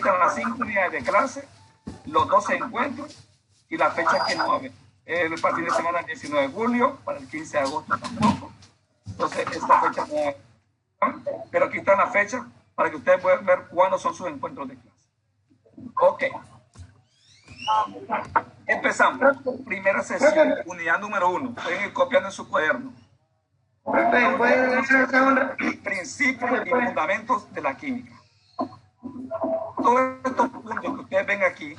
están las 5 unidades de clase, los 12 encuentros y la fecha que no va a haber. Para el fin de semana el 19 de julio, para el 15 de agosto tampoco. Entonces, esta fecha no va a haber. Pero aquí están las fechas para que ustedes puedan ver cuándo son sus encuentros de clase. Ok. Empezamos. Primera sesión, unidad número 1. Pueden ir copiando en su cuaderno. Principios y fundamentos de la química. Todos estos puntos que ustedes ven aquí,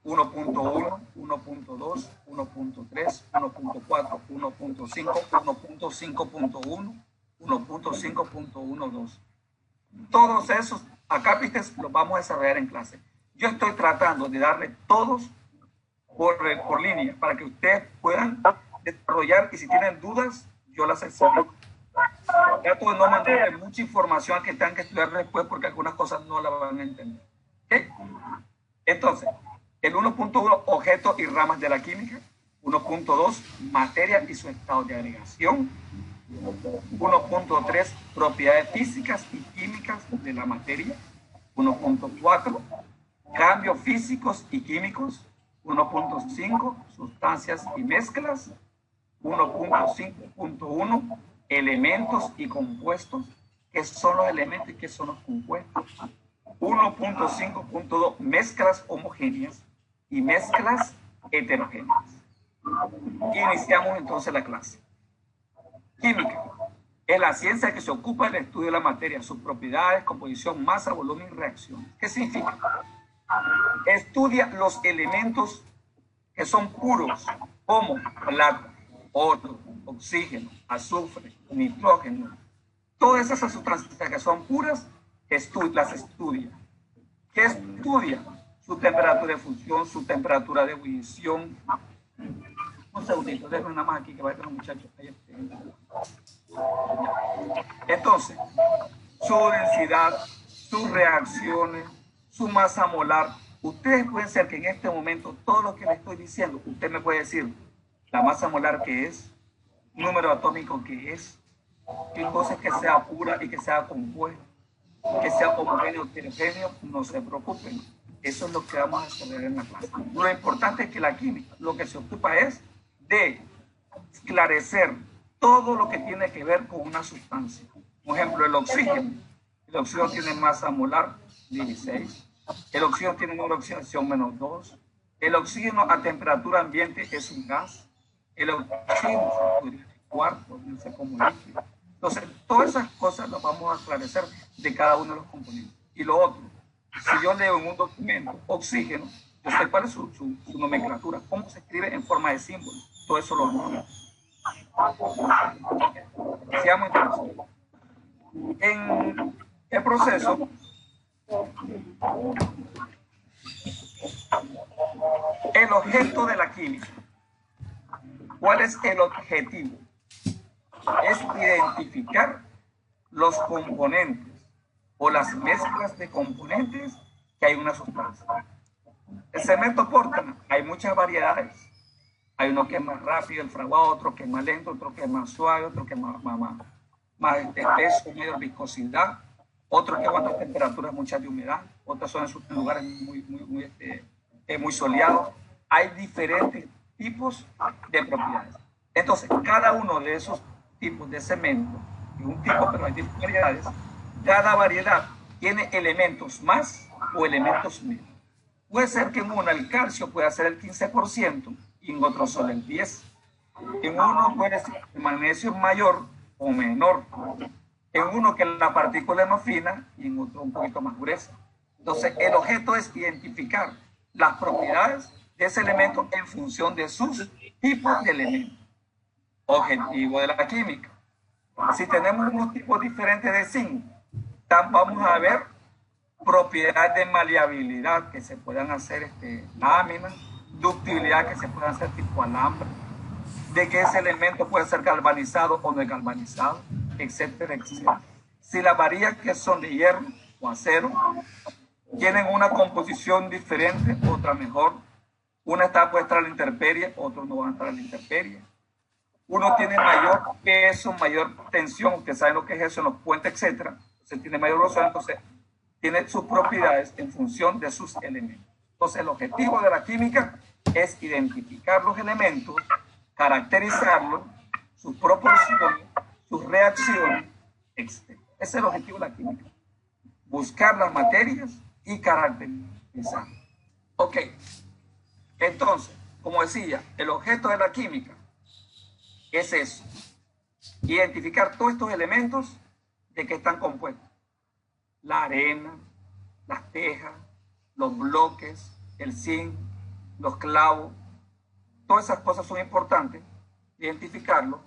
1.1, 1.2, 1.3, 1.4, 1.5, 1.5.1, 1.5.12. Todos esos acápites los vamos a desarrollar en clase. Yo estoy tratando de darle todos por línea para que ustedes puedan desarrollar, y si tienen dudas, yo las explico. Trato de no mandarle mucha información que tengan que estudiar después porque algunas cosas no la van a entender. ¿Okay? Entonces, el 1.1, objetos y ramas de la química. 1.2, materia y su estado de agregación. 1.3, propiedades físicas y químicas de la materia. 1.4, cambios físicos y químicos. 1.5, sustancias y mezclas. 1.5.1, elementos y compuestos. ¿Qué son los elementos y qué son los compuestos? 1.5.2, mezclas homogéneas y mezclas heterogéneas. Iniciamos entonces la clase. Química es la ciencia que se ocupa del estudio de la materia, sus propiedades, composición, masa, volumen y reacción. ¿Qué significa? Estudia los elementos que son puros, como plata, oro, oxígeno, azufre, nitrógeno. Todas esas sustancias que son puras, las estudia. ¿Qué estudia? Su temperatura de fusión, su temperatura de ebullición. Un segundito, déjenme nada más aquí que vayan los muchachos. Entonces, su densidad, sus reacciones, su masa molar. Ustedes pueden ser que en este momento, todo lo que les estoy diciendo, usted me puede decir la masa molar que es, número atómico que es, qué cosas que sea pura y que sea compuesta, que sea homogéneo o heterogéneo, no se preocupen. Eso es lo que vamos a hacer en la clase. Lo importante es que la química, lo que se ocupa es de esclarecer todo lo que tiene que ver con una sustancia. Por ejemplo, el oxígeno. El oxígeno tiene masa molar 16. El oxígeno tiene una oxidación -2. El oxígeno a temperatura ambiente es un gas. El oxígeno es cuarto, no sé cómo líquido. Entonces, todas esas cosas las vamos a esclarecer de cada uno de los componentes. Y lo otro, si yo leo en un documento oxígeno, yo sé cuál es su nomenclatura, cómo se escribe en forma de símbolo. Todo eso lo vamos a ver. Seamos entonces. En el proceso, el objeto de la química. ¿Cuál es el objetivo? Es identificar los componentes o las mezclas de componentes que hay en una sustancia. El cemento Portland, hay muchas variedades. Hay uno que es más rápido, el fraguado, otro que es más lento, otro que es más suave, otro que es más espeso, mayor viscosidad, otro que aguanta temperaturas muchas de humedad, otros son en lugares muy soleados. Hay diferentes tipos de propiedades. Entonces, cada uno de esos tipos de cemento, es un tipo, pero hay diferentes variedades, cada variedad tiene elementos más o elementos menos. Puede ser que en uno el calcio pueda ser el 15% y en otro solo el 10%. En uno puede ser que el magnesio es mayor o menor. En uno que la partícula es más fina y en otro un poquito más gruesa. Entonces, el objeto es identificar las propiedades de ese elemento en función de sus tipos de elementos. Objetivo de la química. Si tenemos unos tipos diferentes de zinc, vamos a ver propiedades de maleabilidad, que se puedan hacer láminas, ductilidad, que se puedan hacer tipo alambre, de que ese elemento puede ser galvanizado o no es galvanizado, etcétera, etcétera. Si las varillas que son de hierro o acero tienen una composición diferente, otra mejor, una puede estar a la intemperie, otros no van a estar a la intemperie. Uno tiene mayor peso, mayor tensión, ustedes saben lo que es eso en los puentes, etcétera. Se tiene mayor grosor, entonces tiene sus propiedades en función de sus elementos. Entonces, el objetivo de la química es identificar los elementos, caracterizarlos, sus proporciones, sus reacciones, etc. Ese es el objetivo de la química. Buscar las materias y caracterizarlas. Ok. Entonces, como decía, el objeto de la química es eso. Identificar todos estos elementos de que están compuestos. La arena, las tejas, los bloques, el zinc, los clavos. Todas esas cosas son importantes, identificarlo.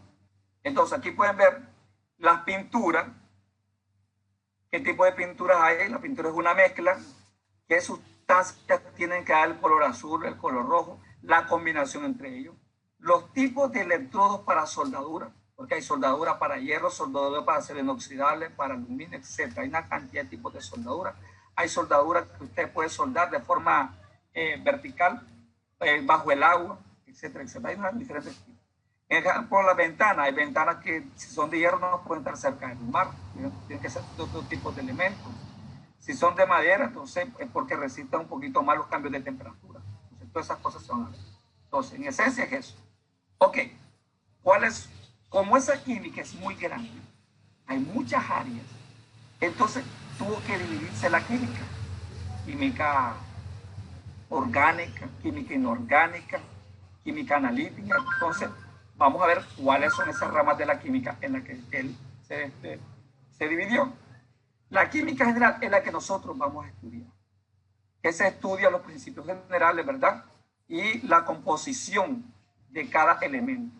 Entonces aquí pueden ver las pinturas. ¿Qué tipo de pinturas hay? La pintura es una mezcla. ¿Qué sustancias tienen que dar el color azul, el color rojo? La combinación entre ellos. Los tipos de electrodos para soldadura, porque hay soldadura para hierro, soldadura para acero inoxidable, para aluminio, etc. Hay una cantidad de tipos de soldadura. Hay soldadura que usted puede soldar de forma vertical, bajo el agua, etcétera, etcétera. Hay diferentes tipos. Por las ventanas, hay ventanas que si son de hierro no pueden estar cerca del mar, tienen que ser de otro tipo de elementos. Si son de madera, entonces es porque resisten un poquito más los cambios de temperatura. Entonces, todas esas cosas son a ver. Entonces, en esencia es eso. Ok, como esa química es muy grande, hay muchas áreas, entonces tuvo que dividirse la química. Química orgánica, química inorgánica, química analítica. Entonces, vamos a ver cuáles son esas ramas de la química en la que él se dividió. La química general es la que nosotros vamos a estudiar. Que se estudia los principios generales, ¿verdad? Y la composición de cada elemento.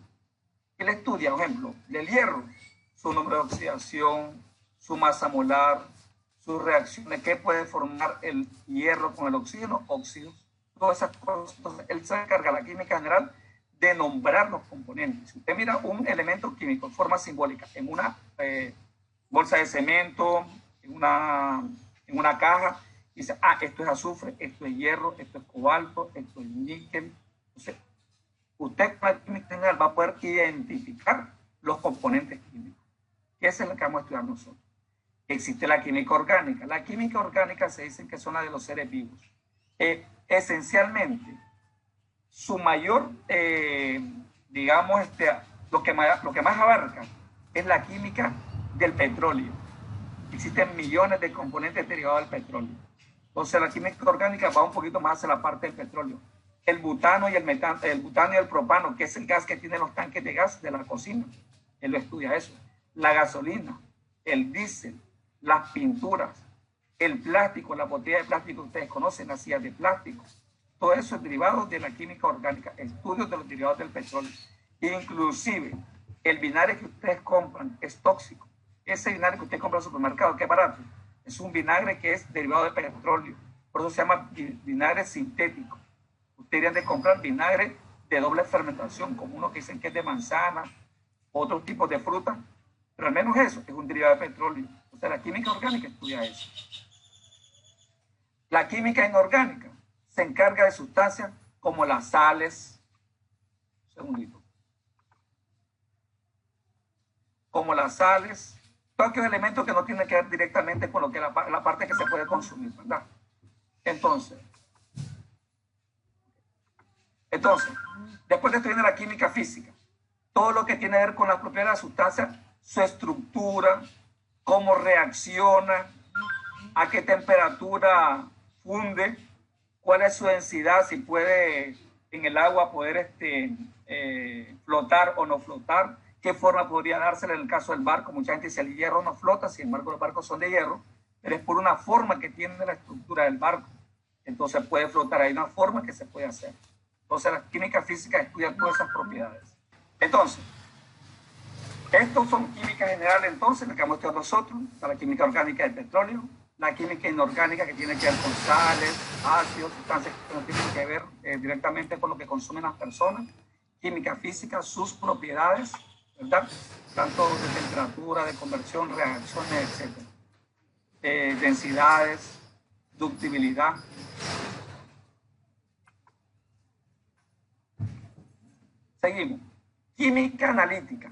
Él estudia, por ejemplo, el hierro, su número de oxidación, su masa molar, sus reacciones, qué puede formar el hierro con el oxígeno, óxidos, todas esas cosas. Entonces, él se encarga, la química general, de nombrar los componentes. Si usted mira un elemento químico en forma simbólica en una bolsa de cemento, en una caja, dice, esto es azufre, esto es hierro, esto es cobalto, esto es níquel. Entonces, usted con la química general va a poder identificar los componentes químicos. Esa es la que vamos a estudiar nosotros. Existe la química orgánica. La química orgánica se dice que son las de los seres vivos. Esencialmente, su mayor, digamos, lo que más abarca es la química del petróleo. Existen millones de componentes derivados del petróleo. Entonces, la química orgánica va un poquito más hacia la parte del petróleo. El butano y el propano, que es el gas que tienen los tanques de gas de la cocina. Él lo estudia eso. La gasolina, el diésel, las pinturas, el plástico, la botella de plástico que ustedes conocen, las sillas de plástico. Todo eso es derivado de la química orgánica, estudios de los derivados del petróleo. Inclusive, el vinagre que ustedes compran es tóxico. Ese vinagre que usted compra en el supermercado, que es barato, es un vinagre que es derivado de petróleo. Por eso se llama vinagre sintético. Ustedes deben de comprar vinagre de doble fermentación, como uno que dicen que es de manzana, otros tipos de fruta, pero al menos eso es un derivado de petróleo. O sea, la química orgánica estudia eso. La química inorgánica se encarga de sustancias como las sales, un segundito, como las sales, todos aquellos elementos que no tienen que ver directamente con lo que la parte que se puede consumir, ¿verdad? Entonces, después de esto viene la química física. Todo lo que tiene que ver con las propiedades de la sustancia, su estructura, cómo reacciona, a qué temperatura funde, cuál es su densidad, si puede en el agua poder flotar o no flotar, qué forma podría dársela en el caso del barco. Mucha gente dice el hierro no flota, sin embargo los barcos son de hierro, pero es por una forma que tiene la estructura del barco. Entonces puede flotar, hay una forma que se puede hacer. Entonces la química física estudia todas esas propiedades. Entonces, estos son química general, entonces, la que hemos estudiado nosotros, la química orgánica del petróleo, la química inorgánica que tiene que ver con sales, ácidos, sustancias que no tienen que ver directamente con lo que consumen las personas, química física, sus propiedades, ¿verdad? Tanto de temperatura, de conversión, reacciones, etc. Densidades, ductibilidad. Seguimos. Química analítica.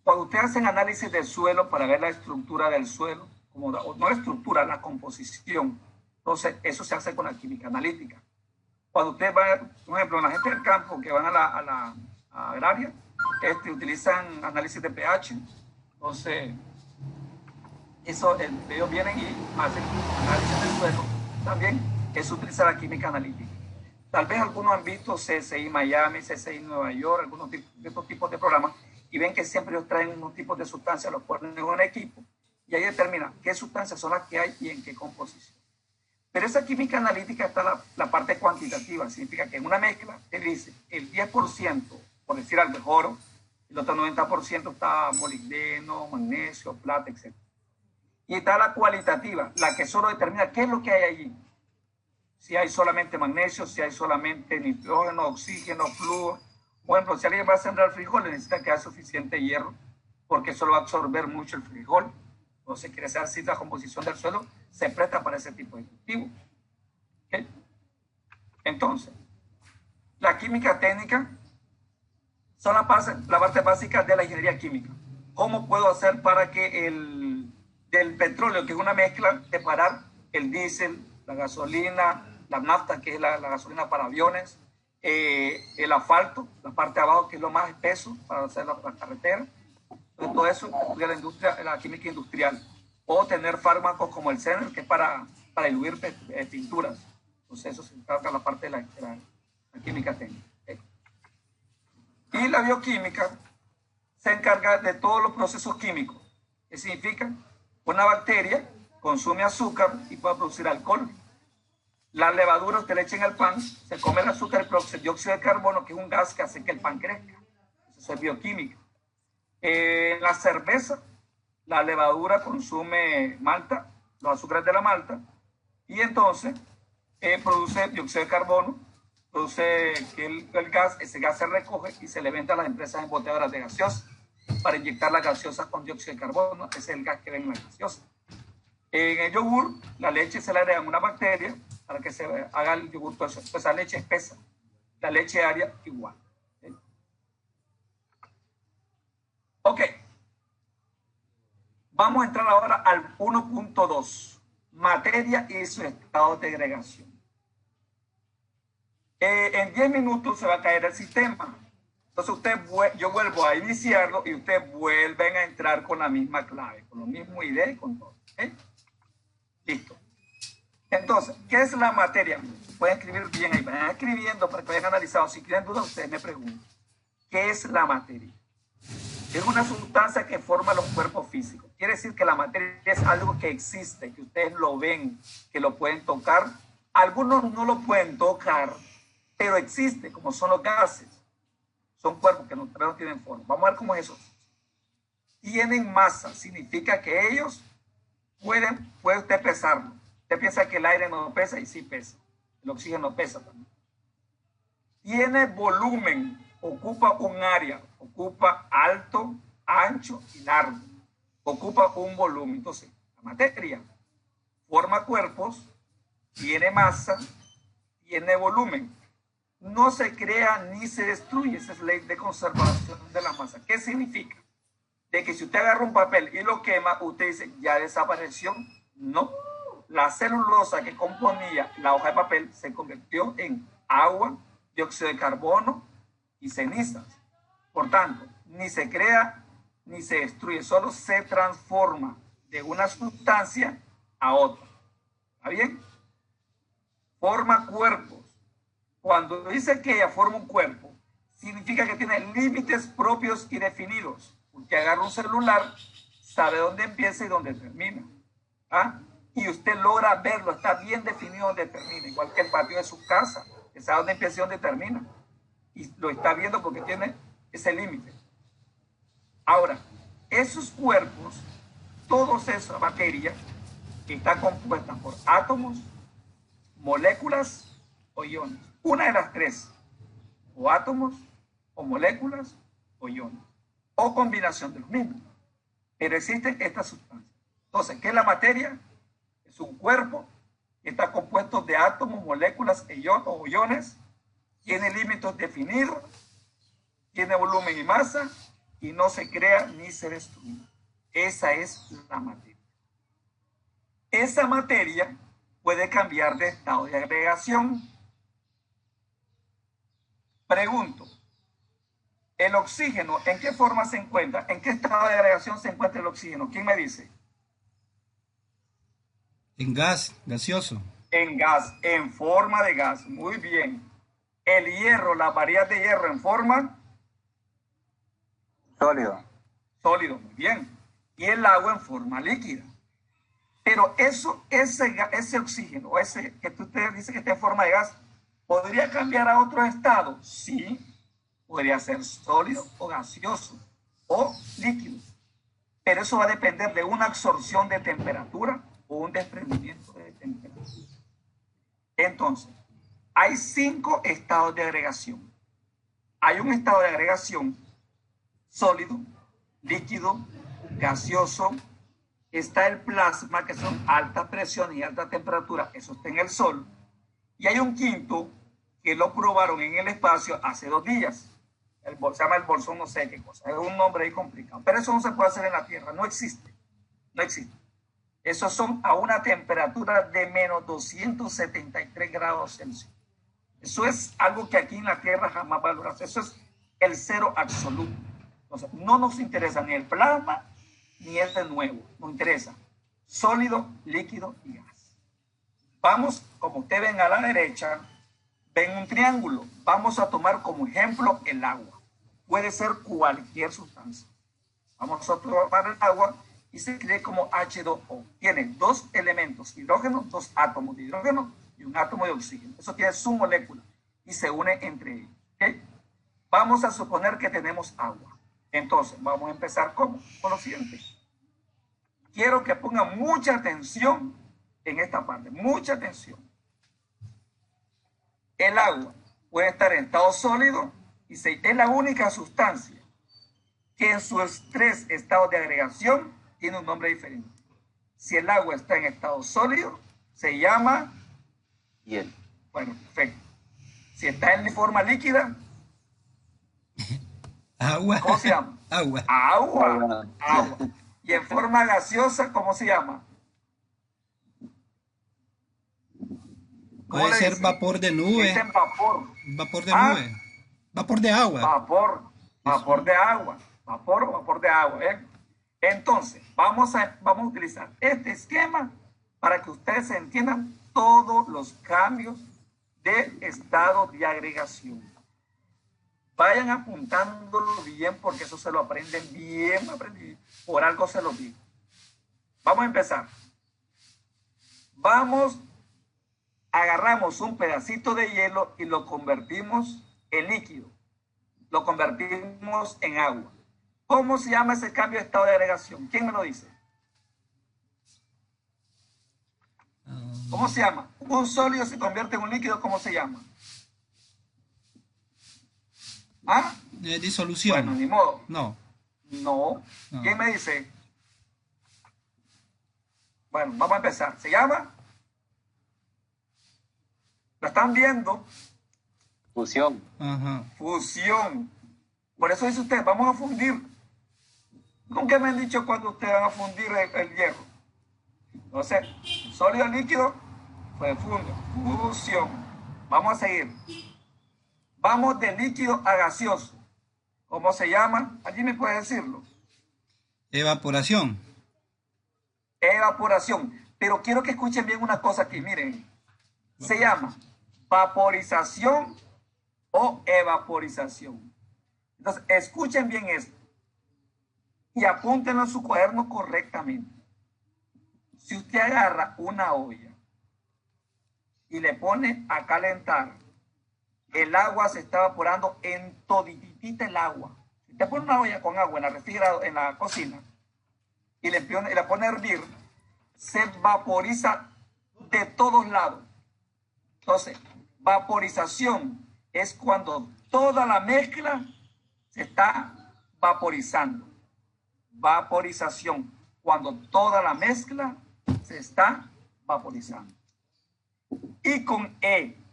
Cuando ustedes hacen análisis del suelo para ver la estructura del suelo, no la estructura, la composición. Entonces, eso se hace con la química analítica. Cuando usted va, por ejemplo, la gente del campo que van a la agraria, utilizan análisis de pH. Entonces, ellos vienen y hacen análisis del suelo. También eso utiliza la química analítica. Tal vez algunos han visto CSI Miami, CSI Nueva York, algunos de estos tipos de programas, y ven que siempre ellos traen unos tipos de sustancias, los ponen en un equipo, y ahí determinan qué sustancias son las que hay y en qué composición. Pero esa química analítica está la parte cuantitativa, significa que en una mezcla te dice el 10%, por decir algo, es oro, el otro 90% está molibdeno, magnesio, plata, etc. Y está la cualitativa, la que solo determina qué es lo que hay allí. Si hay solamente magnesio, si hay solamente nitrógeno, oxígeno, flúor. Por ejemplo, si alguien va a sembrar frijoles, necesita que haya suficiente hierro, porque eso lo va a absorber mucho el frijol. Entonces, quiere saber si la composición del suelo se presta para ese tipo de cultivo. ¿Okay? Entonces, la química técnica son la parte básica de la ingeniería química. ¿Cómo puedo hacer para que del petróleo, que es una mezcla, separar el diésel, la gasolina, la nafta, que es la gasolina para aviones, el asfalto, la parte de abajo, que es lo más espeso para hacer la carretera? Entonces, todo eso estudia la industria, la química industrial. O tener fármacos como el CENER, que es para diluir pinturas. Entonces, eso se encarga la parte de la química técnica. Y la bioquímica se encarga de todos los procesos químicos. ¿Qué significa? Una bacteria consume azúcar y puede producir alcohol. La levadura, usted le echa en el pan, se come el azúcar y produce dióxido de carbono, que es un gas que hace que el pan crezca. Eso es bioquímica. La cerveza, la levadura consume malta, los azúcares de la malta, y entonces produce dióxido de carbono, produce que el gas, ese gas se recoge y se le vende a las empresas embotelladoras de gaseosa para inyectar las gaseosas con dióxido de carbono. Ese es el gas que ven en las gaseosas. En el yogur, la leche se le agrega una bacteria para que se haga el yogur, pues esa leche espesa. La leche aria igual. Ok. Vamos a entrar ahora al 1.2. Materia y su estado de agregación. En 10 minutos se va a caer el sistema. Entonces yo vuelvo a iniciarlo y ustedes vuelven a entrar con la misma clave, con la misma idea y con todo. ¿Okay? Listo. Entonces, ¿qué es la materia? Pueden escribir bien ahí, vayan escribiendo para que vayan analizando. Si tienen dudas, ustedes me preguntan. ¿Qué es la materia? Es una sustancia que forma los cuerpos físicos. Quiere decir que la materia es algo que existe, que ustedes lo ven, que lo pueden tocar. Algunos no lo pueden tocar, pero existe, como son los gases. Son cuerpos que no tienen forma. Vamos a ver cómo es eso. Tienen masa, significa que ellos puede usted pesarlo. Usted piensa que el aire no pesa y sí pesa. El oxígeno pesa también. Tiene volumen, ocupa un área, ocupa alto, ancho y largo. Ocupa un volumen. Entonces, la materia forma cuerpos, tiene masa, tiene volumen. No se crea ni se destruye. Esa es la ley de conservación de la masa. ¿Qué significa? De que si usted agarra un papel y lo quema, usted dice, ¿ya desapareció? No. La celulosa que componía la hoja de papel se convirtió en agua, dióxido de carbono y cenizas. Por tanto, ni se crea ni se destruye, solo se transforma de una sustancia a otra. ¿Está bien? Forma cuerpos. Cuando dice que ella forma un cuerpo, significa que tiene límites propios y definidos. Porque agarra un celular, sabe dónde empieza y dónde termina. ¿Ah? Y usted logra verlo, está bien definido dónde termina, igual que el patio de su casa, que sabe dónde empieza y dónde termina. Y lo está viendo porque tiene ese límite. Ahora, esos cuerpos, toda esa materia, está compuesta por átomos, moléculas o iones. Una de las tres, o átomos, o moléculas, o iones, o combinación de los mismos. Pero existen estas sustancias. Entonces, ¿qué es la materia? Es un cuerpo que está compuesto de átomos, moléculas o iones, tiene límites definidos, tiene volumen y masa, y no se crea ni se destruye. Esa es la materia. esa materia puede cambiar de estado de agregación. Pregunto, ¿el oxígeno en qué forma se encuentra? ¿En qué estado de agregación se encuentra el oxígeno? ¿Quién me dice? En gas, gaseoso. En gas, en forma de gas. Muy bien. El hierro, las variedades de hierro en forma Sólido. sólido. Muy bien. Y el agua en forma líquida. Pero ese oxígeno, ese que usted dice que está en forma de gas, ¿podría cambiar a otro estado? Sí. Podría ser sólido o gaseoso o líquido. Pero eso va a depender de una absorción de temperatura o un desprendimiento de temperatura. Entonces, hay 5 estados de agregación. Hay un estado de agregación sólido, líquido, gaseoso. Está el plasma, que son alta presión y alta temperatura. Eso está en el sol. Y hay un quinto que lo probaron en el espacio hace 2 días. Se llama el bolsón no sé qué cosa. Es un nombre ahí complicado. Pero eso no se puede hacer en la Tierra. No existe. No existe. Esos son a una temperatura de menos 273 grados Celsius. Eso es algo que aquí en la Tierra jamás va a lograrse. Eso es el cero absoluto. Entonces, no nos interesa ni el plasma ni el de nuevo. Nos interesa sólido, líquido y gas. Vamos, como ustedes ven a la derecha, ven un triángulo. Vamos a tomar como ejemplo el agua. Puede ser cualquier sustancia. Vamos a tomar el agua y se escribe como H2O. Tiene 2 elementos, hidrógeno, 2 átomos de hidrógeno y un átomo de oxígeno. Eso tiene su molécula y se une entre ellos. ¿Okay? Vamos a suponer que tenemos agua. Entonces, vamos a empezar con lo siguiente. Quiero que pongan mucha atención en esta parte, mucha atención. El agua puede estar en estado sólido y es la única sustancia que en sus 3 estados de agregación tiene un nombre diferente. Si el agua está en estado sólido, se llama Hielo. bueno, perfecto. Si está en forma líquida, Agua. ¿cómo se llama? Agua. Agua. Agua. Y en forma gaseosa, ¿cómo se llama? Puede ser vapor de nube. Dicen vapor. Vapor de nube. Vapor de agua. Vapor de agua. Vapor de agua. Entonces, vamos a utilizar este esquema para que ustedes entiendan todos los cambios de estado de agregación. Vayan apuntándolo bien porque eso se lo aprenden bien aprendido. Por algo se lo digo. Vamos a empezar. Agarramos un pedacito de hielo y lo convertimos en líquido. Lo convertimos en agua. ¿Cómo se llama ese cambio de estado de agregación? ¿Quién me lo dice? ¿Cómo se llama? Un sólido se convierte en un líquido, ¿cómo se llama? ¿Ah? Disolución. Bueno, ni modo. No. ¿Quién me dice? Bueno, vamos a empezar. ¿Se llama? ¿Lo están viendo? Fusión. Ajá. Fusión. Por eso dice usted, vamos a fundir. Nunca me han dicho cuando ustedes van a fundir el hierro. Entonces, sólido líquido, pues funde. Fusión. Vamos a seguir. Vamos de líquido a gaseoso. ¿Cómo se llama? ¿Alguien me puede decirlo? Evaporación. Evaporación. Pero quiero que escuchen bien una cosa aquí, miren. Se llama vaporización o evaporización. Entonces, escuchen bien esto y apúntenlo en su cuaderno correctamente. Si usted agarra una olla y le pone a calentar, el agua se está evaporando en toditita el agua. Si usted pone una olla con agua en la refrigeradora, en la cocina, y la pone a hervir, se vaporiza de todos lados. Entonces, vaporización es cuando toda la mezcla se está vaporizando. Vaporización, cuando toda la mezcla se está vaporizando. Y con E,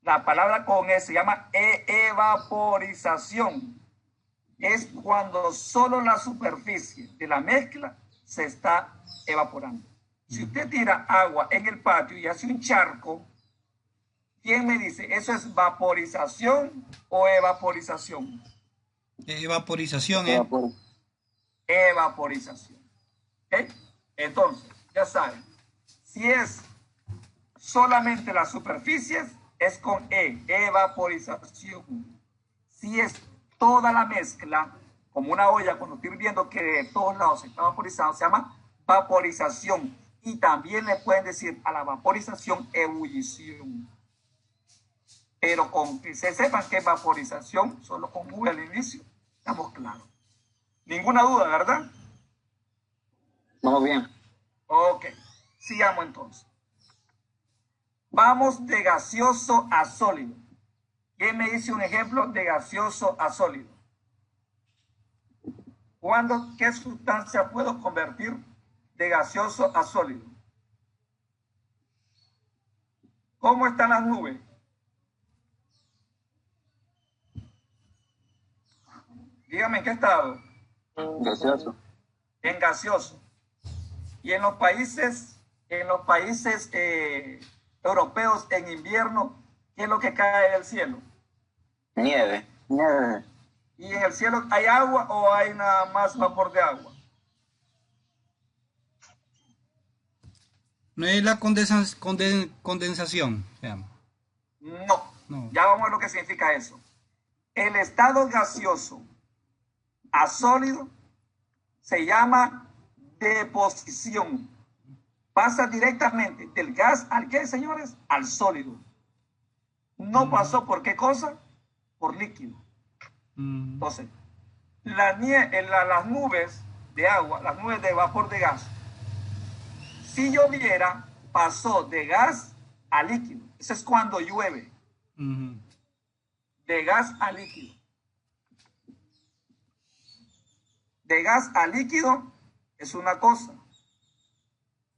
la palabra con E se llama evaporización. Es cuando solo la superficie de la mezcla se está evaporando. Si usted tira agua en el patio y hace un charco, ¿quién me dice? ¿Eso es vaporización o evaporización? Evaporización, Evaporización. ¿Ok? Entonces, ya saben, si es solamente las superficies, es con evaporización. Si es toda la mezcla, como una olla, cuando estoy viendo que de todos lados se está vaporizando, se llama vaporización. Y también le pueden decir a la vaporización ebullición. Pero con que se sepan que es vaporización, solo con V al inicio, estamos claros. Ninguna duda, ¿verdad? Vamos bien. Ok, sigamos entonces. Vamos de gaseoso a sólido. ¿Quién me dice un ejemplo de gaseoso a sólido? ¿Qué sustancia puedo convertir de gaseoso a sólido? ¿Cómo están las nubes? Dígame en qué estado. Gaseoso. En gaseoso. Y en los países europeos en invierno, ¿qué es lo que cae del cielo? Nieve. Nieve. ¿Y en el cielo hay agua o hay nada más vapor de agua? No es la condensación. No. No. Ya vamos a ver lo que significa eso. El estado gaseoso a sólido se llama deposición. Pasa directamente del gas al ¿qué, señores? Al sólido. No pasó por ¿qué cosa? Por líquido. Entonces, las nubes de agua, las nubes de vapor de gas, si lloviera, pasó de gas a líquido. Eso es cuando llueve. De gas a líquido. De gas a líquido es una cosa.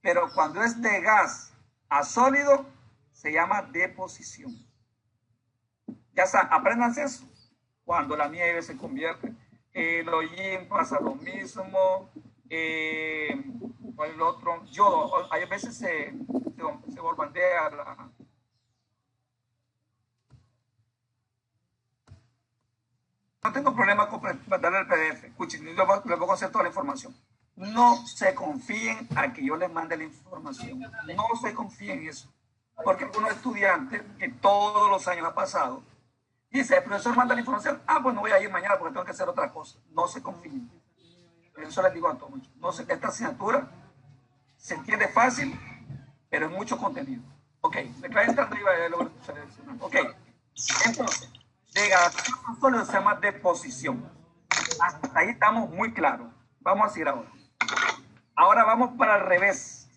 Pero cuando es de gas a sólido, se llama deposición. Ya saben, apréndanse eso. Cuando la nieve se convierte, el hollín pasa lo mismo, el otro, yodo, hay veces se bombardea la... No tengo problema con darle el PDF. Escuchen, les voy a hacer toda la información. No se confíen a que yo les mande la información. No se confíen en eso. Porque algunos estudiantes, que todos los años ha pasado, dice, el profesor manda la información, pues no voy a ir mañana porque tengo que hacer otra cosa. No se confíen. Eso les digo a todos. No sé, esta asignatura se entiende fácil, pero es mucho contenido. Ok, declaren entrando arriba de lo que seleccionando. Ok, entonces, de gaseoso sólido se llama deposición. Hasta ahí estamos muy claros. Vamos a seguir ahora. Ahora vamos para el revés.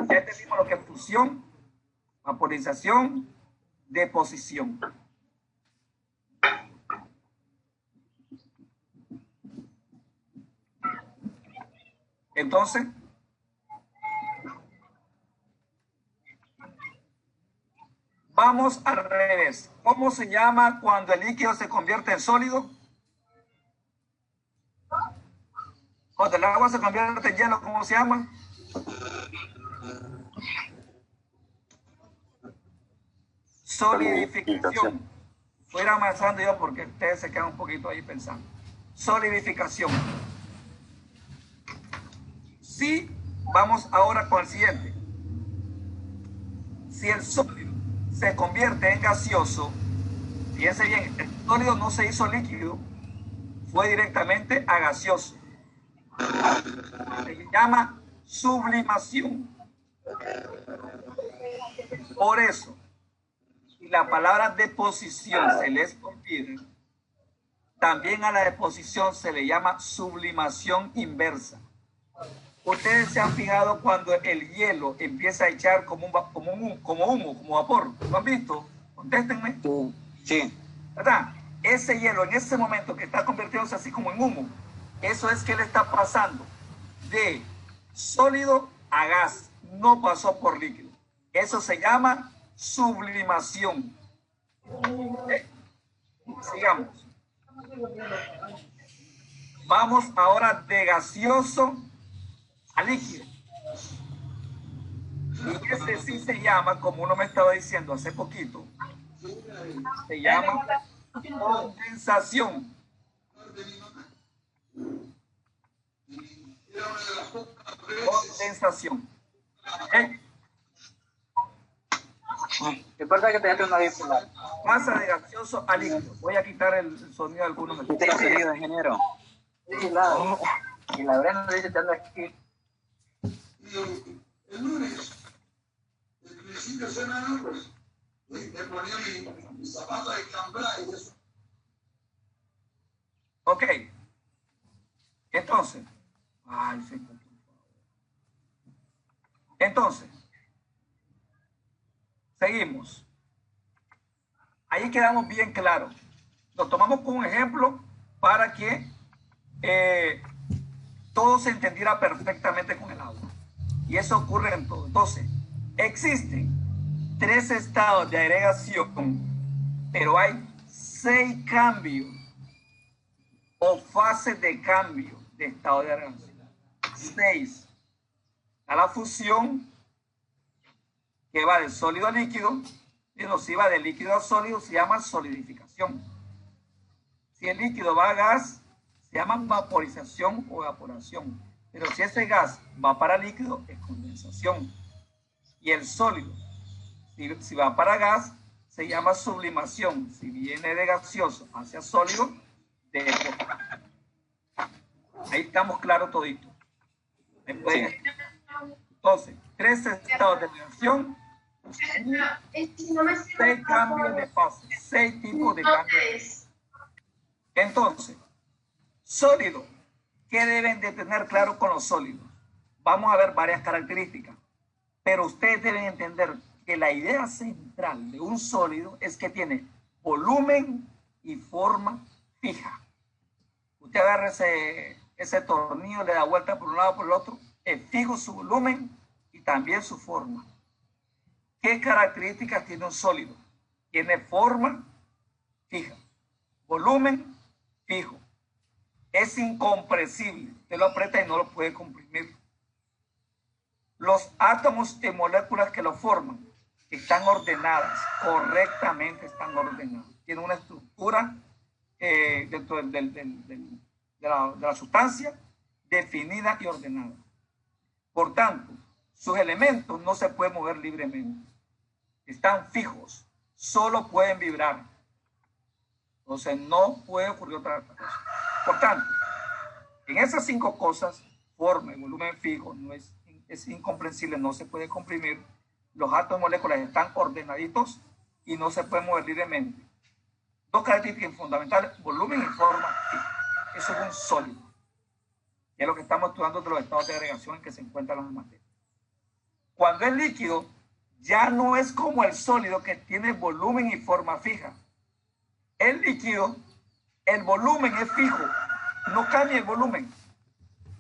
Ya entendimos lo que es fusión, vaporización, deposición. Entonces, vamos al revés. ¿Cómo se llama cuando el líquido se convierte en sólido? Cuando el agua se convierte en hielo, ¿cómo se llama? Solidificación. Voy a ir avanzando yo porque ustedes se quedan un poquito ahí pensando. Solidificación. Sí, vamos ahora con el siguiente. Si el sólido se convierte en gaseoso, fíjense bien, el sólido no se hizo líquido, fue directamente a gaseoso. Se llama sublimación. Por eso, si la palabra deposición se les olvida, también a la deposición se le llama sublimación inversa. Ustedes se han fijado cuando el hielo empieza a echar como humo, como vapor. ¿Lo han visto? Contéstenme. Sí. ¿Verdad? Ese hielo en ese momento que está convirtiéndose así como en humo, eso es que le está pasando de sólido a gas. No pasó por líquido. Eso se llama sublimación. Sigamos. Vamos ahora de gaseoso a líquido. Y ese sí se llama, como uno me estaba diciendo hace poquito, se llama condensación. Condensación. ¿Ok? Recuerda que te dejaste una bipolar. Pasa de gaseoso a líquido. Voy a quitar el sonido de algunos. ¿Qué te ha salido, ingeniero? Sí, claro. Y la Brenda dice que anda aquí. El lunes, el principio de semana, pues, me ponía mi zapato de cambray y eso. Ok. Entonces. Ay, señor. Entonces. Seguimos. Ahí quedamos bien claros. Lo tomamos como ejemplo para que todo se entendiera perfectamente con el agua. Y eso ocurre en todo. Entonces, existen 3 estados de agregación, pero hay 6 cambios o fases de cambio de estado de agregación. 6. A la fusión, que va de sólido a líquido, y si va de líquido a sólido, se llama solidificación. Si el líquido va a gas, se llama vaporización o evaporación. Pero si ese gas va para líquido, es condensación. Y el sólido, si va para gas, se llama sublimación. Si viene de gaseoso hacia sólido, de evaporación. Ahí estamos claros todito. Entonces, 3 estados de reacción, 6 cambios de fase, 6 tipos de cambios. Entonces, sólido. ¿Qué deben de tener claro con los sólidos? Vamos a ver varias características, pero ustedes deben entender que la idea central de un sólido es que tiene volumen y forma fija. Usted agarra ese tornillo, le da vuelta por un lado por el otro, es fijo su volumen y también su forma. ¿Qué características tiene un sólido? Tiene forma fija, volumen fijo. Es incompresible. Usted lo aprieta y no lo puede comprimir. Los átomos y moléculas que lo forman están ordenadas, correctamente están ordenadas. Tienen una estructura dentro de la sustancia definida y ordenada. Por tanto, sus elementos no se pueden mover libremente. Están fijos, solo pueden vibrar. Entonces no puede ocurrir otra cosa. Por tanto, en esas 5 cosas, forma y volumen fijo, es incomprensible, no se puede comprimir. Los átomos y moléculas están ordenaditos y no se pueden mover libremente. 2 características fundamentales, volumen y forma fija. Eso es un sólido. Y es lo que estamos estudiando de los estados de agregación en que se encuentran las materias. Cuando es líquido, ya no es como el sólido que tiene volumen y forma fija. El líquido, el volumen es fijo, no cambia el volumen,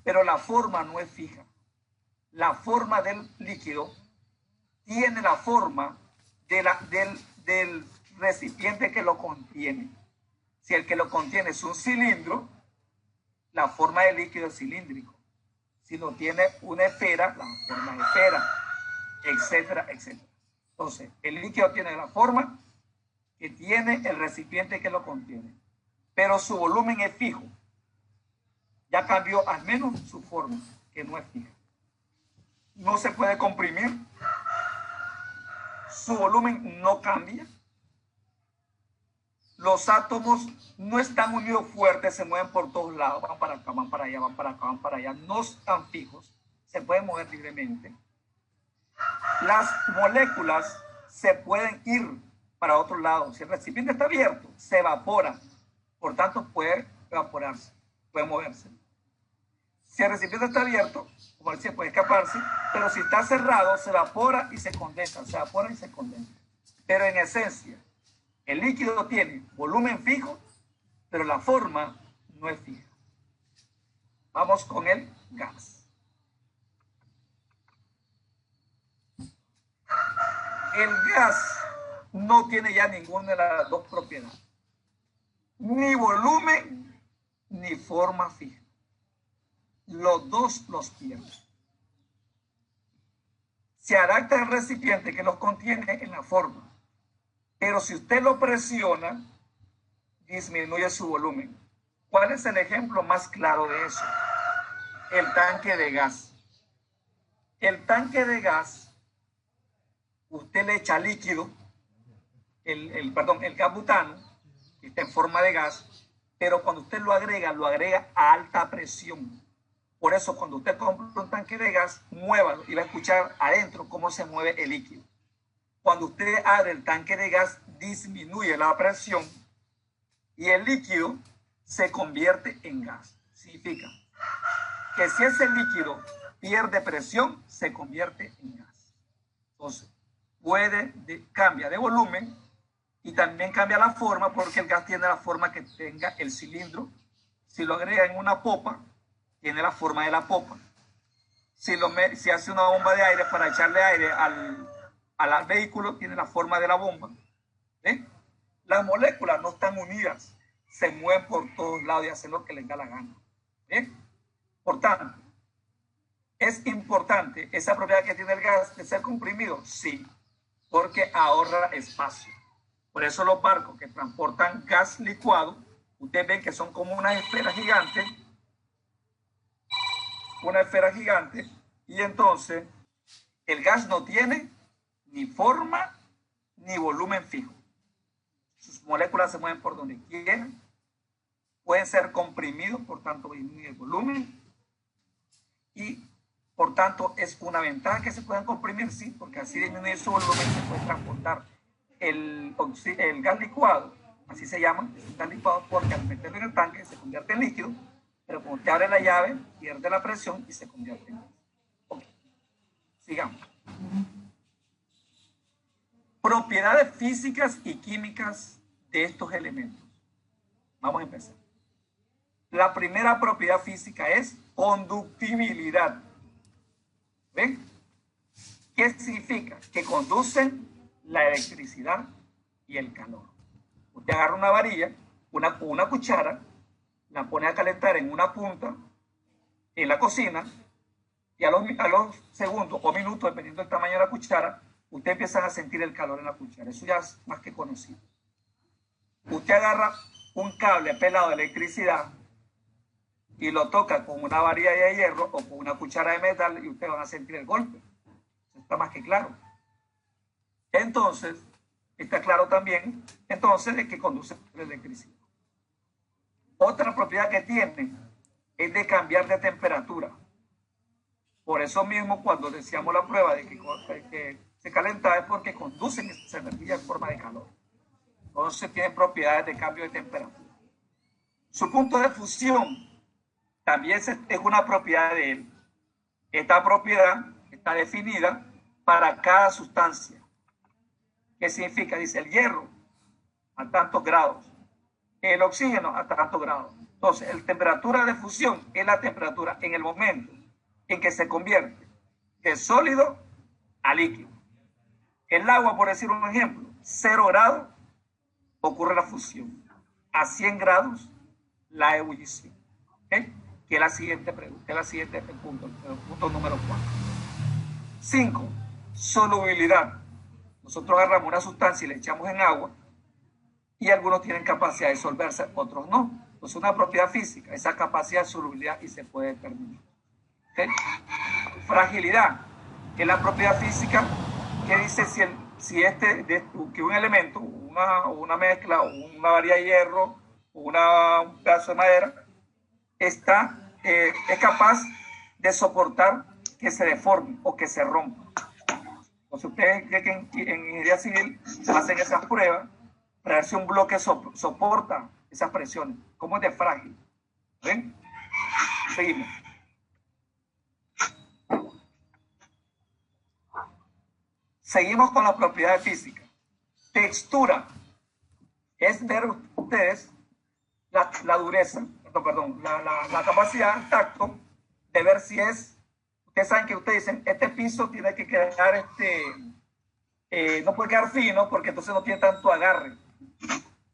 pero la forma no es fija. La forma del líquido tiene la forma del recipiente que lo contiene. Si el que lo contiene es un cilindro, la forma del líquido es cilíndrico. Si lo tiene una esfera, la forma es esfera, etcétera, etcétera. Entonces, el líquido tiene la forma que tiene el recipiente que lo contiene, pero su volumen es fijo. Ya cambió al menos su forma, que no es fija. No se puede comprimir. Su volumen no cambia. Los átomos no están unidos fuertes, se mueven por todos lados, van para acá, van para allá, van para acá, van para allá. No están fijos, se pueden mover libremente. Las moléculas se pueden ir para otro lado. Si el recipiente está abierto, se evapora. Por tanto, puede evaporarse, puede moverse. Si el recipiente está abierto, como decía, puede escaparse, pero si está cerrado, se evapora y se condensa, se evapora y se condensa. Pero en esencia, el líquido tiene volumen fijo, pero la forma no es fija. Vamos con el gas. El gas no tiene ya ninguna de las 2 propiedades. Ni volumen, ni forma fija. Los 2 los pierde. se adapta al recipiente que los contiene en la forma. Pero si usted lo presiona, disminuye su volumen. ¿Cuál es el ejemplo más claro de eso? El tanque de gas. El tanque de gas, usted le echa líquido, el gas butano, que está en forma de gas, pero cuando usted lo agrega a alta presión. Por eso, cuando usted compra un tanque de gas, muévalo y va a escuchar adentro cómo se mueve el líquido. Cuando usted abre el tanque de gas, disminuye la presión y el líquido se convierte en gas. Significa que si ese líquido pierde presión, se convierte en gas. Entonces, cambia de volumen y también cambia la forma, porque el gas tiene la forma que tenga el cilindro. Si lo agrega en una popa, tiene la forma de la popa. Si hace una bomba de aire para echarle aire al vehículo, tiene la forma de la bomba. Las moléculas no están unidas, se mueven por todos lados y hacen lo que les da la gana. Por tanto, ¿es importante esa propiedad que tiene el gas de ser comprimido? Sí, porque ahorra espacio. Por eso los barcos que transportan gas licuado, ustedes ven que son como una esfera gigante, y entonces el gas no tiene ni forma ni volumen fijo. Sus moléculas se mueven por donde quieran, pueden ser comprimidos, por tanto disminuye el volumen, y por tanto es una ventaja que se puedan comprimir, sí, porque así disminuye su volumen, se puede transportar el gas licuado, así se llama, es un gas licuado, porque al meterlo en el tanque se convierte en líquido, pero cuando te abre la llave, pierde la presión y se convierte en gas. Okay. Sigamos. Propiedades físicas y químicas de estos elementos. Vamos a empezar. La primera propiedad física es conductibilidad. ¿Ven? ¿Qué significa? Que conducen la electricidad y el calor. Usted agarra una varilla, una cuchara, la pone a calentar en una punta en la cocina y a los segundos o minutos, dependiendo del tamaño de la cuchara, usted empieza a sentir el calor en la cuchara. Eso ya es más que conocido. Usted agarra un cable pelado de electricidad y lo toca con una varilla de hierro o con una cuchara de metal y usted va a sentir el golpe. Eso está más que claro. Entonces, está claro también, entonces, de que conduce la electricidad. Otra propiedad que tiene es de cambiar de temperatura. Por eso mismo, cuando decíamos la prueba de que se calenta, es porque conducen esa energía en forma de calor. Entonces, tienen propiedades de cambio de temperatura. Su punto de fusión también es una propiedad de él. Esta propiedad está definida para cada sustancia. ¿Qué significa? Dice el hierro a tantos grados, el oxígeno a tantos grados. Entonces, la temperatura de fusión es la temperatura en el momento en que se convierte de sólido a líquido. El agua, por decir un ejemplo, 0 grados ocurre la fusión. A 100 grados la ebullición. ¿Okay? Que es la siguiente pregunta, que es la siguiente punto, el punto número 4. 5. Solubilidad. Nosotros agarramos una sustancia y le echamos en agua y algunos tienen capacidad de disolverse, otros no. Entonces, una propiedad física, esa capacidad de solubilidad y se puede determinar. ¿Okay? Fragilidad, que es la propiedad física que dice que un elemento, una mezcla, o una varilla de hierro, o un pedazo de madera, es capaz de soportar que se deforme o que se rompa. Entonces, ustedes que en ingeniería civil hacen esas pruebas para ver si un bloque soporta esas presiones. ¿Cómo es de frágil? ¿Ven? Seguimos. Seguimos con las propiedades físicas. Textura. Es ver ustedes la dureza, la capacidad del tacto de ver si es. Ustedes saben que ustedes dicen, este piso tiene que quedar, no puede quedar fino porque entonces no tiene tanto agarre.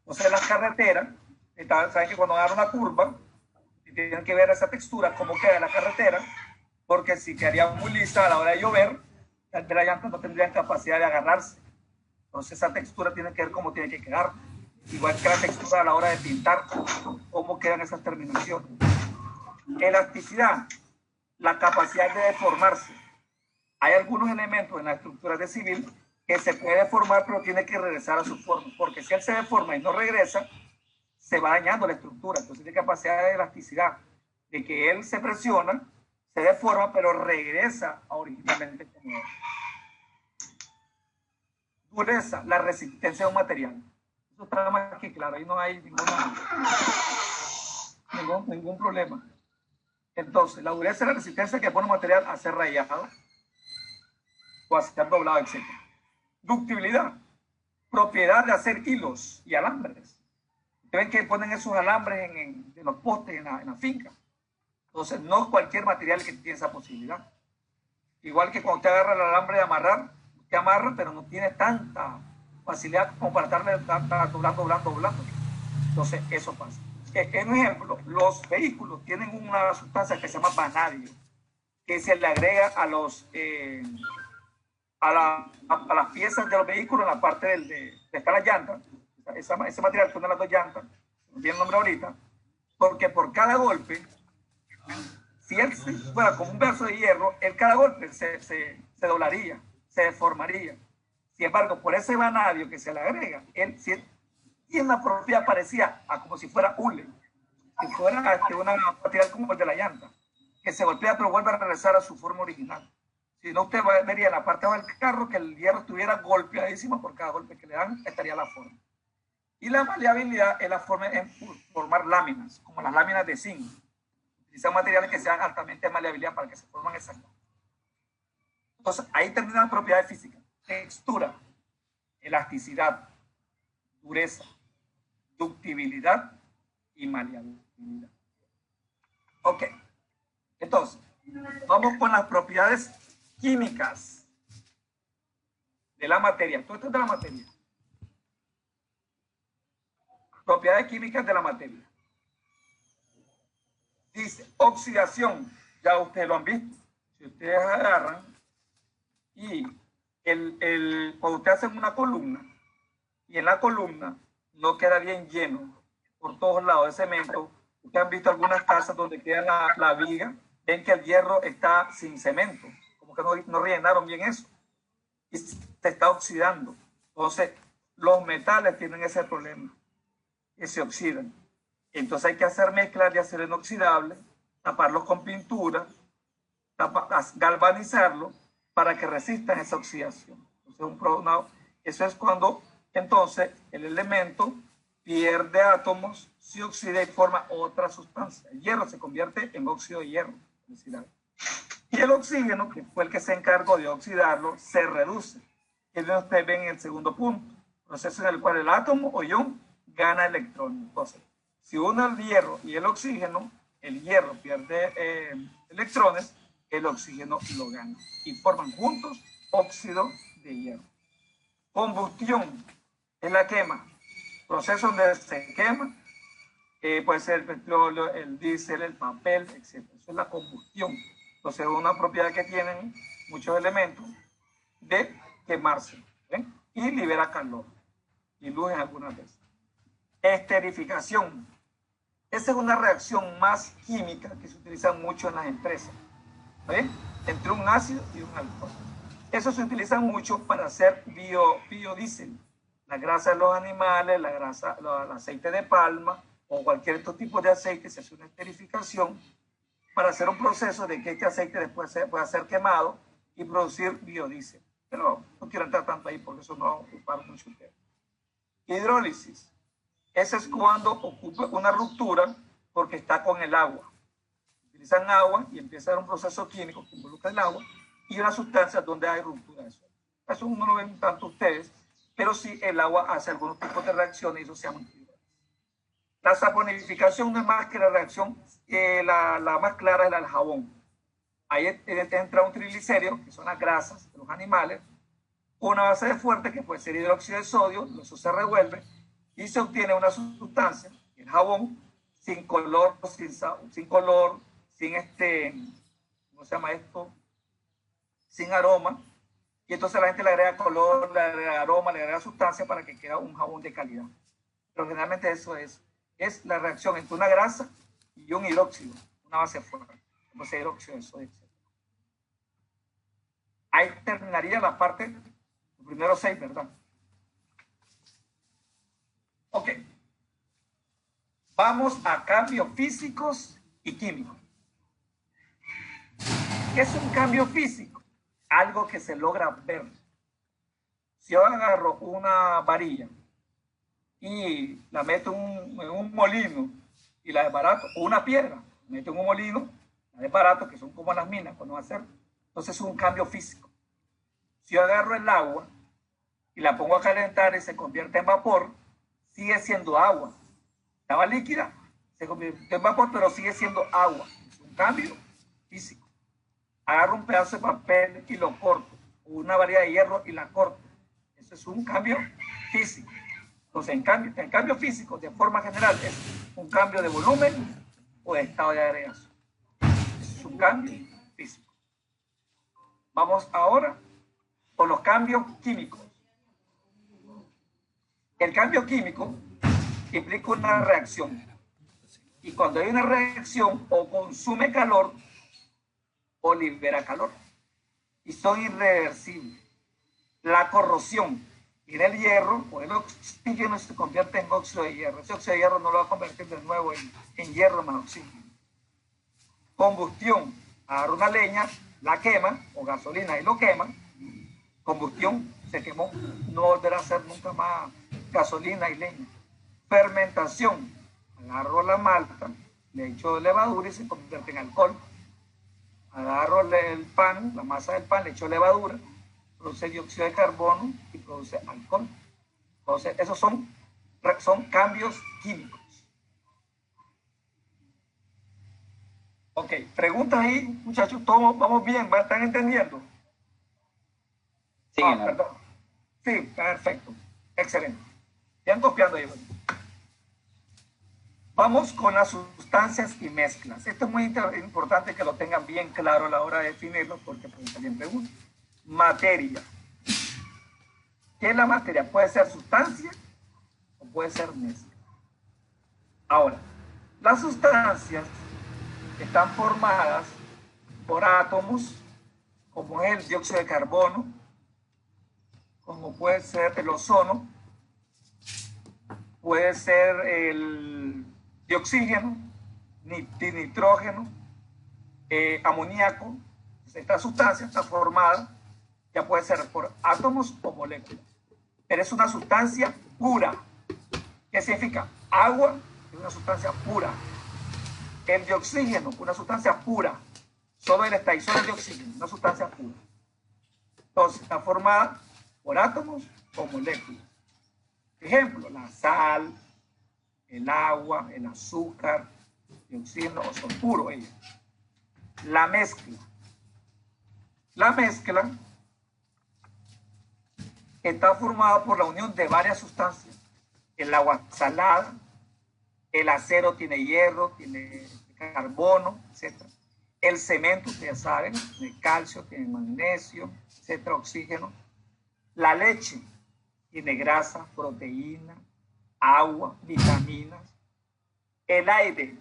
Entonces las carreteras, saben que cuando agarran una curva, tienen que ver esa textura, cómo queda la carretera, porque si quedaría muy lisa a la hora de llover, de la llanta no tendrían capacidad de agarrarse. Entonces esa textura tiene que ver cómo tiene que quedar. Igual que la textura a la hora de pintar, cómo quedan esas terminaciones. Elasticidad, la capacidad de deformarse. Hay algunos elementos en la estructura de civil que se puede deformar, pero tiene que regresar a su forma, porque si él se deforma y no regresa, se va dañando la estructura. Entonces tiene capacidad de elasticidad, de que él se presiona, se deforma, pero regresa a originalmente como era. Dureza, la resistencia a un material. Eso está más que claro, ahí no hay ningún problema. Entonces, la dureza es la resistencia que pone un material a ser rayado o a ser doblado, etc. Ductibilidad, propiedad de hacer hilos y alambres. Ustedes ven que ponen esos alambres en los postes en la finca. Entonces, no cualquier material que tiene esa posibilidad. Igual que cuando usted agarra el alambre de amarrar, usted amarra, pero no tiene tanta facilidad como para estarle doblando. Entonces, eso pasa. En un ejemplo, los vehículos tienen una sustancia que se llama vanadio, que se le agrega a las piezas de los vehículos en la parte de las llantas. Ese material que une las dos llantas, no tiene el nombre ahorita, porque por cada golpe, si él fuera como un pedazo de hierro, cada golpe se doblaría, se deformaría. Sin embargo, por ese vanadio que se le agrega, él tiene una propiedad parecida a como si fuera hule, si fuera un material como el de la llanta, que se golpea pero vuelve a regresar a su forma original. Si no, usted vería en la parte del carro que el hierro estuviera golpeadísimo, por cada golpe que le dan, estaría la forma. Y la maleabilidad es la forma en formar láminas, como las láminas de zinc. Utilizan materiales que sean altamente maleabilidad para que se formen exactas. Entonces, ahí terminan las propiedades físicas. Textura, elasticidad, dureza, ductibilidad y maleabilidad. Ok. Entonces, vamos con las propiedades químicas de la materia. Todo esto es de la materia. Propiedades químicas de la materia. Dice, oxidación. Ya ustedes lo han visto. Si ustedes agarran y cuando ustedes hacen una columna y en la columna no queda bien lleno por todos lados de cemento, ustedes han visto algunas casas donde queda la viga, ven que el hierro está sin cemento, como que no rellenaron bien eso y se está oxidando. Entonces los metales tienen ese problema, que se oxidan. Entonces hay que hacer mezclas de acero inoxidable, taparlos con pintura, galvanizarlo para que resistan esa oxidación. Entonces, eso es cuando entonces el elemento pierde átomos, se oxida y forma otra sustancia. El hierro se convierte en óxido de hierro. Y el oxígeno, que fue el que se encargó de oxidarlo, se reduce. Y ustedes ven en el segundo punto, proceso en el cual el átomo o ion gana electrones. Entonces, si uno el hierro y el oxígeno, el hierro pierde electrones, el oxígeno lo gana y forman juntos óxido de hierro. Combustión es la quema, proceso donde se quema, puede ser el petróleo, el diésel, el papel, etc. Eso es la combustión. Entonces es una propiedad que tienen muchos elementos de quemarse, ¿ven? Y libera calor y luz en algunas veces. Esterificación. Esa es una reacción más química que se utiliza mucho en las empresas. ¿Ven? Entre un ácido y un alcohol. Eso se utiliza mucho para hacer biodiesel. La grasa de los animales, el aceite de palma o cualquier otro tipo de aceite, se hace una esterificación para hacer un proceso de que este aceite después pueda ser quemado y producir biodiesel. Pero no quiero entrar tanto ahí porque eso no va a ocupar mucho tiempo. Hidrólisis. Ese es cuando ocupa una ruptura porque está con el agua. Utilizan agua y empieza a haber un proceso químico que involucra el agua y una sustancia donde hay ruptura de suelo. Eso no lo ven tanto ustedes, pero sí el agua hace algunos tipos de reacciones y eso se llama hidrólisis. La saponificación no es más que la reacción, la más clara es la del jabón. Ahí entra un triglicérido, que son las grasas de los animales, una base de fuerte que puede ser hidróxido de sodio, eso se revuelve y se obtiene una sustancia, el jabón, sin color, sin ¿cómo se llama esto? Sin aroma, Y entonces la gente le agrega color, le agrega aroma, le agrega sustancia para que quede un jabón de calidad. Pero generalmente eso es la reacción entre una grasa y un hidróxido, una base fuerte. Entonces hidróxido de sodio, etc. Ahí terminaría la parte, los primeros 6, ¿verdad? Ok. Vamos a cambios físicos y químicos. ¿Qué es un cambio físico? Algo que se logra ver. Si yo agarro una varilla y la meto en un molino y la desbarato, o una piedra, la meto en un molino, la desbarato, que son como las minas cuando va a hacer, entonces es un cambio físico. Si yo agarro el agua y la pongo a calentar y se convierte en vapor, sigue siendo agua. Estaba líquida, se convierte en vapor, pero sigue siendo agua. Es un cambio físico. Agarro un pedazo de papel y lo corto, o una varilla de hierro y la corto. Eso es un cambio físico. Entonces, en cambio físico, de forma general, es un cambio de volumen o de estado de agregación. Eso es un cambio físico. Vamos ahora con los cambios químicos. El cambio químico implica una reacción. Y cuando hay una reacción, o consume calor o libera calor. Y son irreversibles. La corrosión tiene el hierro o el oxígeno se convierte en óxido de hierro. Ese óxido de hierro no lo va a convertir de nuevo en hierro más oxígeno. Combustión. Agarra una leña, la quema, o gasolina y lo quema. Combustión, se quemó. No volverá a ser nunca más gasolina y leña. Fermentación. Agarro la malta, le echo levadura y se convierte en alcohol. Agarro el pan, la masa del pan, le echo levadura, produce dióxido de carbono y produce alcohol. Entonces, esos son cambios químicos. Ok, preguntas ahí, muchachos, todos vamos bien, ¿están entendiendo? Sí, perdón. Sí, perfecto, excelente. Están copiando ahí. Vamos con las sustancias y mezclas. Esto es muy importante que lo tengan bien claro a la hora de definirlo, porque también preguntan. Materia. ¿Qué es la materia? Puede ser sustancia o puede ser mezcla. Ahora, las sustancias están formadas por átomos, como es el dióxido de carbono, como puede ser el ozono, puede ser el de oxígeno, nitrógeno, amoníaco. Esta sustancia está formada, ya puede ser por átomos o moléculas, pero es una sustancia pura. ¿Qué significa? Agua es una sustancia pura. El de oxígeno, una sustancia pura. Solo él está ahí, solo el de oxígeno, una sustancia pura. Entonces, está formada por átomos o moléculas. Ejemplo, la sal, el agua, el azúcar, el oxígeno son puros ellos. La mezcla. La mezcla está formada por la unión de varias sustancias. El agua salada, el acero tiene hierro, tiene carbono, etc. El cemento, ustedes saben, tiene calcio, tiene magnesio, etc. Oxígeno. La leche tiene grasa, proteína, agua, vitaminas. El aire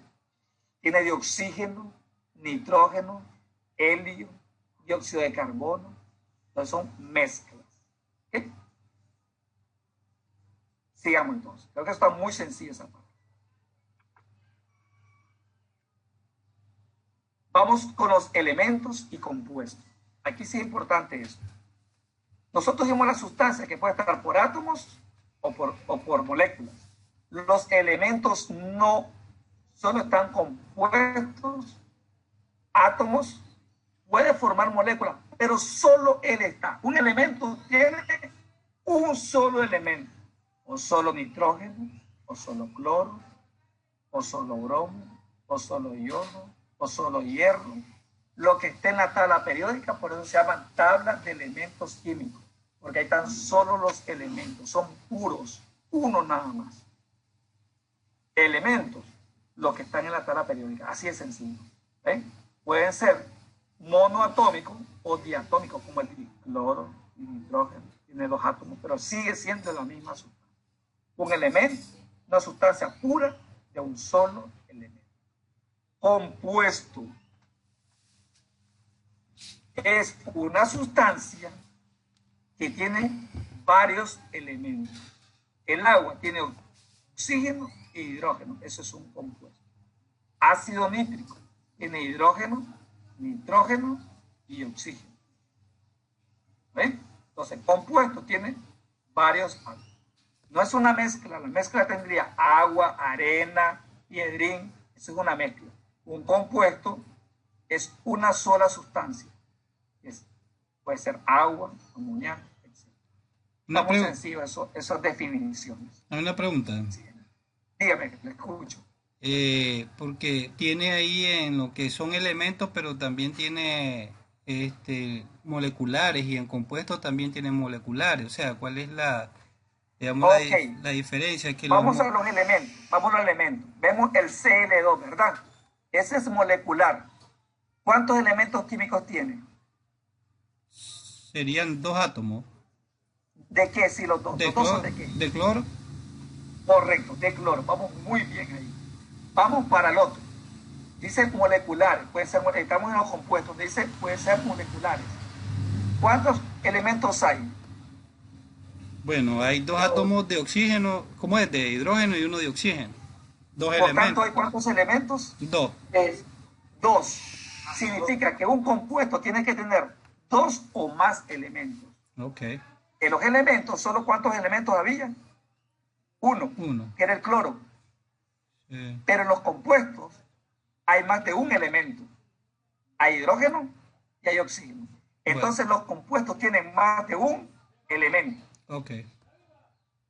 tiene de oxígeno, nitrógeno, helio, dióxido de carbono. Entonces son mezclas. ¿Okay? Sigamos entonces. Creo que está muy sencilla esa parte. Vamos con los elementos y compuestos. Aquí sí es importante esto. Nosotros vimos la sustancia que puede estar por átomos o por moléculas. Los elementos no solo están compuestos, átomos, puede formar moléculas, pero solo él está. Un elemento tiene un solo elemento, o solo nitrógeno, o solo cloro, o solo bromo, o solo yodo, o solo hierro. Lo que esté en la tabla periódica, por eso se llaman tablas de elementos químicos, porque ahí están solo los elementos, son puros, uno nada más. Elementos, los que están en la tabla periódica, así es sencillo. ¿Ven? Pueden ser monoatómicos o diatómicos, como el cloro, y nitrógeno, tiene 2 átomos, pero sigue siendo la misma sustancia. Un elemento, una sustancia pura de un solo elemento. Compuesto es una sustancia que tiene varios elementos. El agua tiene oxígeno e hidrógeno, eso es un compuesto. Ácido nítrico tiene hidrógeno, nitrógeno y oxígeno. ¿Ven? Entonces, compuesto tiene varios átomos. No es una mezcla, la mezcla tendría agua, arena, piedrín, eso es una mezcla. Un compuesto es una sola sustancia. Puede ser agua, amoníaco, etc. Está muy sencillo esas definiciones. Una pregunta. Sí. Dígame, le escucho. Porque tiene ahí en lo que son elementos, pero también tiene moleculares, y en compuestos también tiene moleculares. O sea, ¿cuál es digamos, la diferencia? Vamos a los elementos. Vamos a los elementos. Vemos el Cl2, ¿verdad? Ese es molecular. ¿Cuántos elementos químicos tiene? Serían 2 átomos. ¿De qué? Si los dos. ¿Los dos son de qué? ¿De cloro? Correcto, de cloro. Vamos muy bien ahí. Vamos para el otro. Dice moleculares. Puede ser, estamos en los compuestos. Dice puede ser moleculares. ¿Cuántos elementos hay? Bueno, hay 2 átomos de oxígeno. ¿Cómo es? De hidrógeno y uno de oxígeno. 2 Por elementos. tanto, ¿hay cuántos elementos? 2. 2. Significa que un compuesto tiene que tener 2 o más elementos. Ok. En los elementos, ¿solo cuántos elementos había? 1, que era el cloro. Pero en los compuestos hay más de un elemento. Hay hidrógeno y hay oxígeno. Entonces los compuestos tienen más de un elemento. Ok.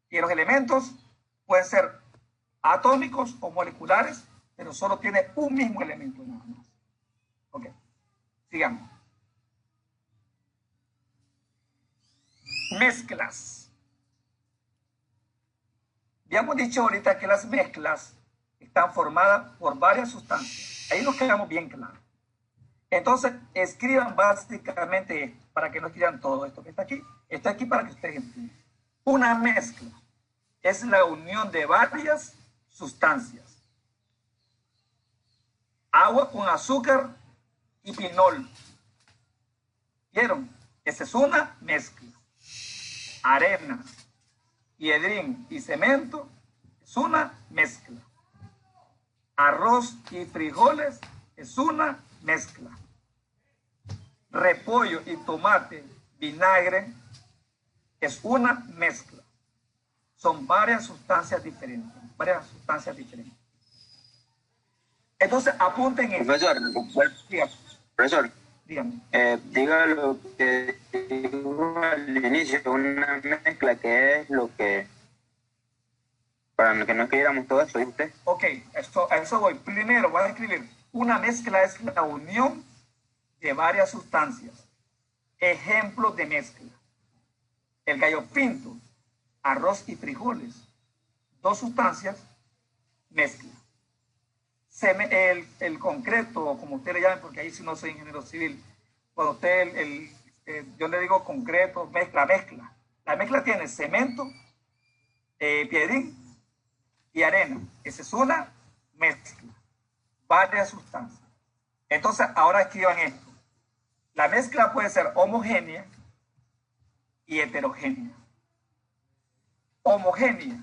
Y los elementos pueden ser atómicos o moleculares, pero solo tiene un mismo elemento nada más. Ok. Sigamos. Mezclas. Habíamos dicho ahorita que las mezclas están formadas por varias sustancias. Ahí nos quedamos bien claros. Entonces, escriban básicamente esto, para que no escriban todo esto que está aquí. Está aquí para que ustedes entiendan. Una mezcla es la unión de varias sustancias. Agua con azúcar y pinol. ¿Vieron? Esa es una mezcla. Arena, piedrín y cemento es una mezcla. Arroz y frijoles es una mezcla. Repollo y tomate, vinagre es una mezcla. Son varias sustancias diferentes. Entonces, apunten esto. Profesor, dígame. Diga lo que dijo al inicio, una mezcla, que es lo que, para que no escribiéramos todo eso, ¿y usted? Ok, a eso voy. Primero voy a escribir, una mezcla es la unión de varias sustancias. Ejemplos de mezcla. El gallo pinto, arroz y frijoles. 2 sustancias, mezcla. El concreto, como ustedes le llaman, porque ahí sí no soy ingeniero civil, cuando usted, yo le digo concreto, mezcla. La mezcla tiene cemento, piedrín y arena. Esa es una mezcla. Varias sustancias. Entonces, ahora escriban esto. La mezcla puede ser homogénea y heterogénea. Homogénea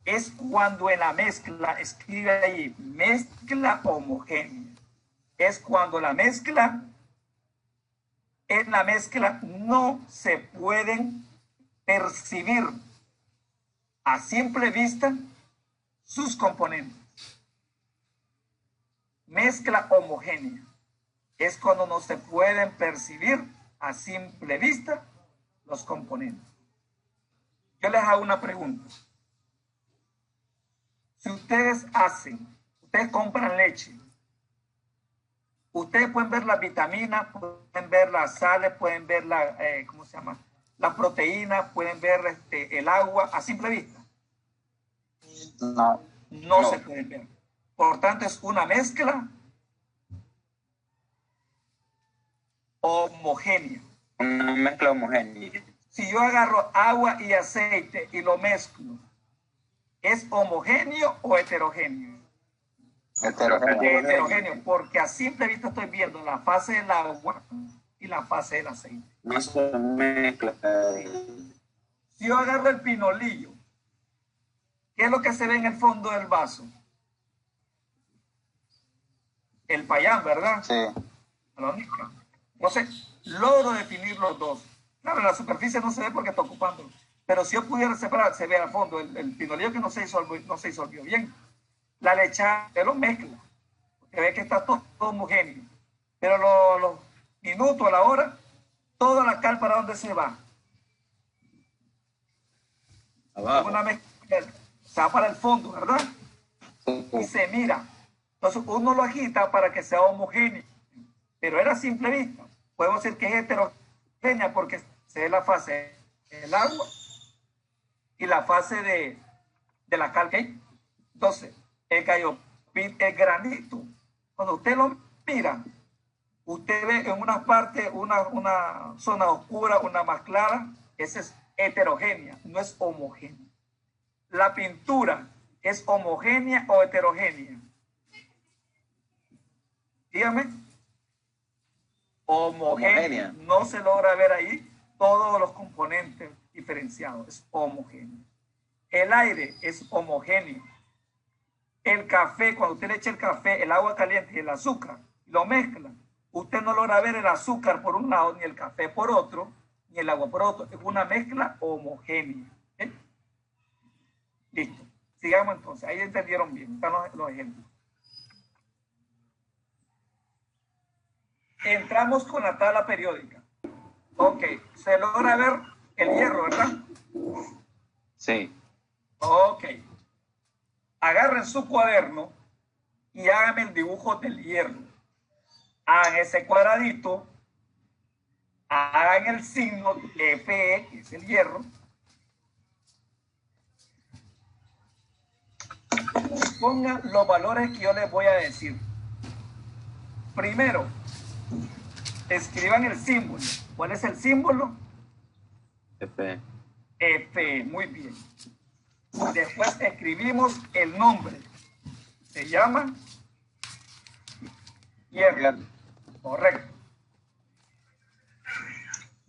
es cuando en la mezcla, escribe ahí, mezcla homogénea. Es cuando en la mezcla no se pueden percibir a simple vista sus componentes. Mezcla homogénea es cuando no se pueden percibir a simple vista los componentes. Yo les hago una pregunta. Si ustedes compran leche, ustedes pueden ver las vitaminas, pueden ver las sales, pueden ver la proteína, pueden ver el agua a simple vista. No se pueden ver. Por tanto, es una mezcla homogénea. una mezcla homogénea. Si yo agarro agua y aceite y lo mezclo, ¿es homogéneo o heterogéneo? Heterogéneo. Heterogéneo, porque a simple vista estoy viendo la fase del agua y la fase del aceite. No se mezcla. Si yo agarro el pinolillo, ¿qué es lo que se ve en el fondo del vaso? El payán, ¿verdad? Sí. La única. Entonces, logro definir los dos. Claro, en la superficie no se ve porque está ocupando. Pero si yo pudiera separar, se ve al fondo el pinolillo que no se disolvió bien. La lechada, se lo mezcla. Porque ve que está todo homogéneo. Pero los minutos, a la hora, toda la cal, ¿para dónde se va? Abajo. Una mezcla, se va para el fondo, ¿verdad? Y se mira. Entonces uno lo agita para que sea homogéneo. Pero era a simple vista. Podemos decir que es heterogénea porque se ve la fase del agua y la fase de la cal. Entonces, el gallopín, el granito, cuando usted lo mira, usted ve en una parte una zona oscura, una más clara. Esa es heterogénea, no es homogénea. La pintura es homogénea o heterogénea. Dígame. Homogénea. No se logra ver ahí todos los componentes diferenciados. Es homogéneo. El aire es homogéneo. El café, cuando usted le echa el café, el agua caliente y el azúcar, lo mezcla, usted no logra ver el azúcar por un lado, ni el café por otro, ni el agua por otro. Es una mezcla homogénea. Listo. Sigamos entonces. Ahí entendieron bien. Están los ejemplos. Entramos con la tabla periódica. Ok. Se logra ver el hierro, ¿verdad? Sí. Ok. Agarren su cuaderno y háganme el dibujo del hierro. Hagan ese cuadradito. Hagan el signo Fe, que es el hierro. Y pongan los valores que yo les voy a decir. Primero, escriban el símbolo. ¿Cuál es el símbolo? F. F, muy bien. Después escribimos el nombre. Se llama hierro. Correcto.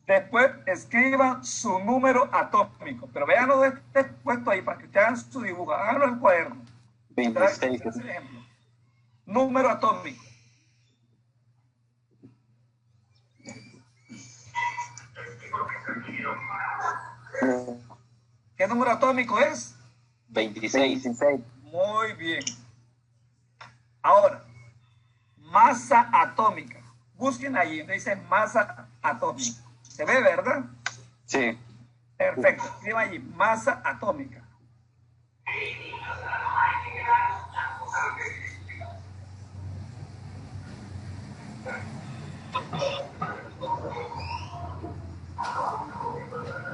Después escriban su número atómico. Pero véanlo de este puesto ahí para que ustedes hagan su dibujo. Háganlo en el cuaderno. 26. Ejemplo. Número atómico. ¿Qué número atómico es? 26. Muy bien. Ahora, masa atómica. Busquen allí, donde dice masa atómica. ¿Se ve, verdad? Sí. Perfecto. Escriban allí, masa atómica.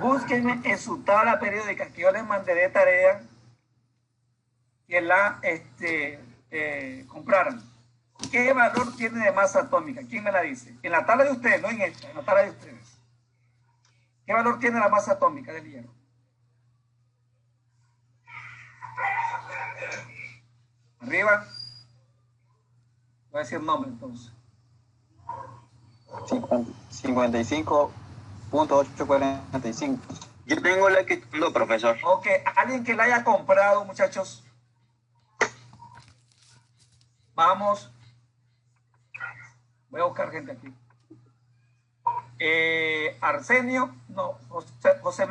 Búsquenme en su tabla periódica que yo les mandé de tarea que la compraran. ¿Qué valor tiene de masa atómica? ¿Quién me la dice? En la tabla de ustedes, no en esta, en la tabla de ustedes. ¿Qué valor tiene la masa atómica del hierro? Arriba. Voy a decir nombre entonces. 55.845. Yo tengo la que no, profesor. Ok, alguien que la haya comprado, muchachos. Vamos. Voy a buscar gente aquí. Arsenio, no, José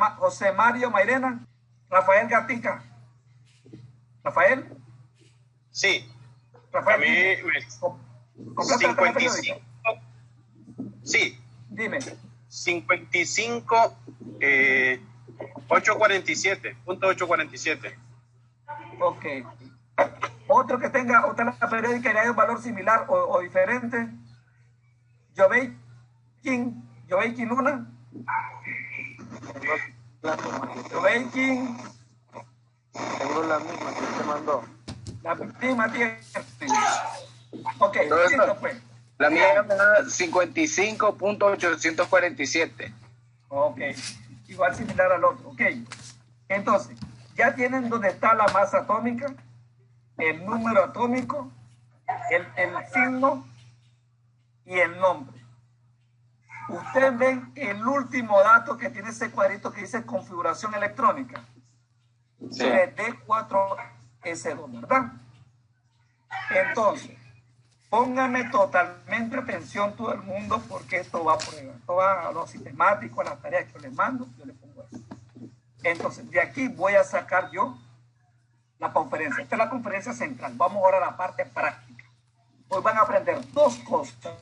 Mario Mairena, Rafael Gatica. ¿Rafael? Sí. Rafael, A mí completa la tabla 55. Sí. Dime. 55, 847. Ok. Otro que tenga otra la periódica y haya un valor similar o diferente. Joveikin una. Joveikin. Tengo la misma que usted mandó. La misma tiene. Ok, listo pues. La mía me da 55.847. Ok, igual similar al otro. Ok, entonces, ya tienen dónde está la masa atómica, el número atómico, el signo y el nombre. Ustedes ven el último dato que tiene ese cuadrito que dice configuración electrónica. Sí. D4S2, ¿verdad? Entonces, pónganme totalmente atención todo el mundo porque esto va a prueba. Esto va a lo sistemático, a las tareas que yo les mando, yo les pongo eso. Entonces, de aquí voy a sacar yo la conferencia. Esta es la conferencia central. Vamos ahora a la parte práctica. Hoy van a aprender dos cosas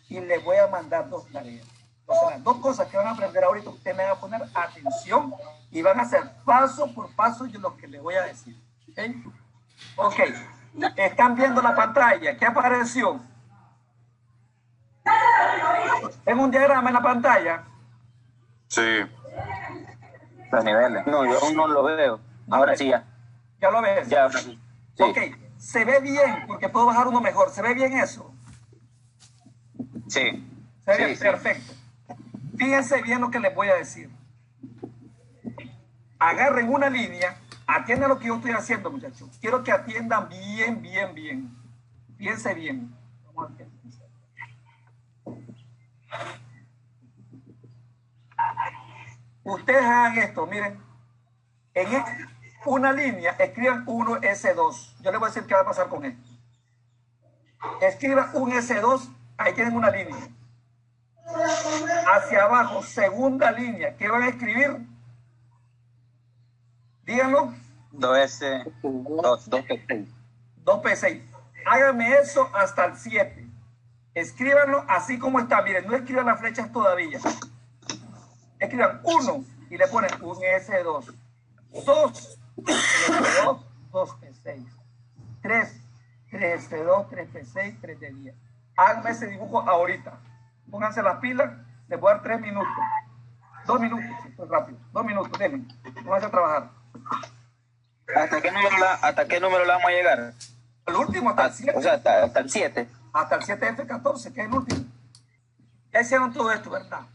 y les voy a mandar dos tareas. Entonces, las dos cosas que van a aprender ahorita, ustedes me van a poner atención y van a hacer paso por paso yo lo que les voy a decir. ¿Ok? Ok. Están viendo la pantalla. ¿Qué apareció? ¿En un diagrama en la pantalla? Sí. Los niveles. No, yo aún no lo veo. Ahora sí ya. ¿Ya lo ves? Ya, ahora sí. Sí. Ok. Se ve bien, porque puedo bajar uno mejor. ¿Se ve bien eso? Sí. Se ve bien, Sí. perfecto. Fíjense bien lo que les voy a decir. Agarren una línea. Atiendan lo que yo estoy haciendo, muchachos. Quiero que atiendan bien, bien, bien. Fíjense bien. Vamos a ver. Ustedes hagan esto, miren. En una línea, escriban 1S2. Yo les voy a decir qué va a pasar con esto. Escriban un S2, ahí tienen una línea. Hacia abajo, segunda línea. ¿Qué van a escribir? Díganlo. 2S, 2P6. 2P6. Háganme eso hasta el 7. Escríbanlo así como está. Miren, no escriban las flechas todavía. Escriban 1 y le ponen un S2. 2, 3S2, 2P6. 3, 3S2, 3P6, 3D10. Háganme ese dibujo ahorita. Pónganse las pilas. Les voy a dar 3 minutos. 2 minutos, esto es rápido. 2 minutos, denle. Pónganse a trabajar. ¿Hasta qué número le vamos a llegar? El último, hasta el 7. O sea, hasta el 7. Hasta el 7F14, que es el último. Ya hicieron todo esto, ¿verdad?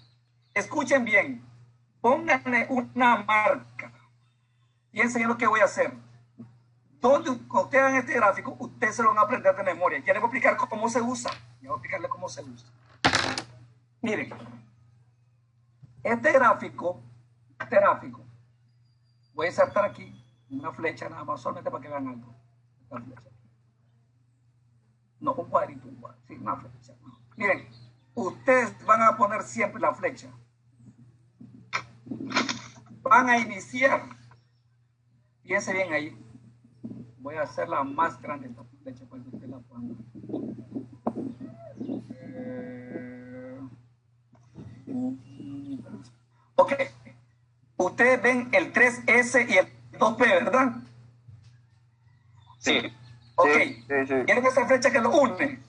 Escuchen bien. Pónganle una marca. Piensen en lo que voy a hacer. Cuando ustedes hagan este gráfico, ustedes se lo van a aprender de memoria. Ya les voy a explicar cómo se usa. Ya voy a explicarles cómo se usa. Miren. Este gráfico, voy a insertar aquí una flecha nada más, solamente para que vean algo. Esta flecha. No, un cuadrito, sí, una flecha. Miren, ustedes van a poner siempre la flecha. Van a iniciar. Fíjense bien ahí. Voy a hacerla más grande esta flecha para que ustedes la puedan ver. Ok. Ustedes ven el 3S y el 2P, ¿verdad? Sí. Ok. Sí. ¿Quieren esa flecha que lo une?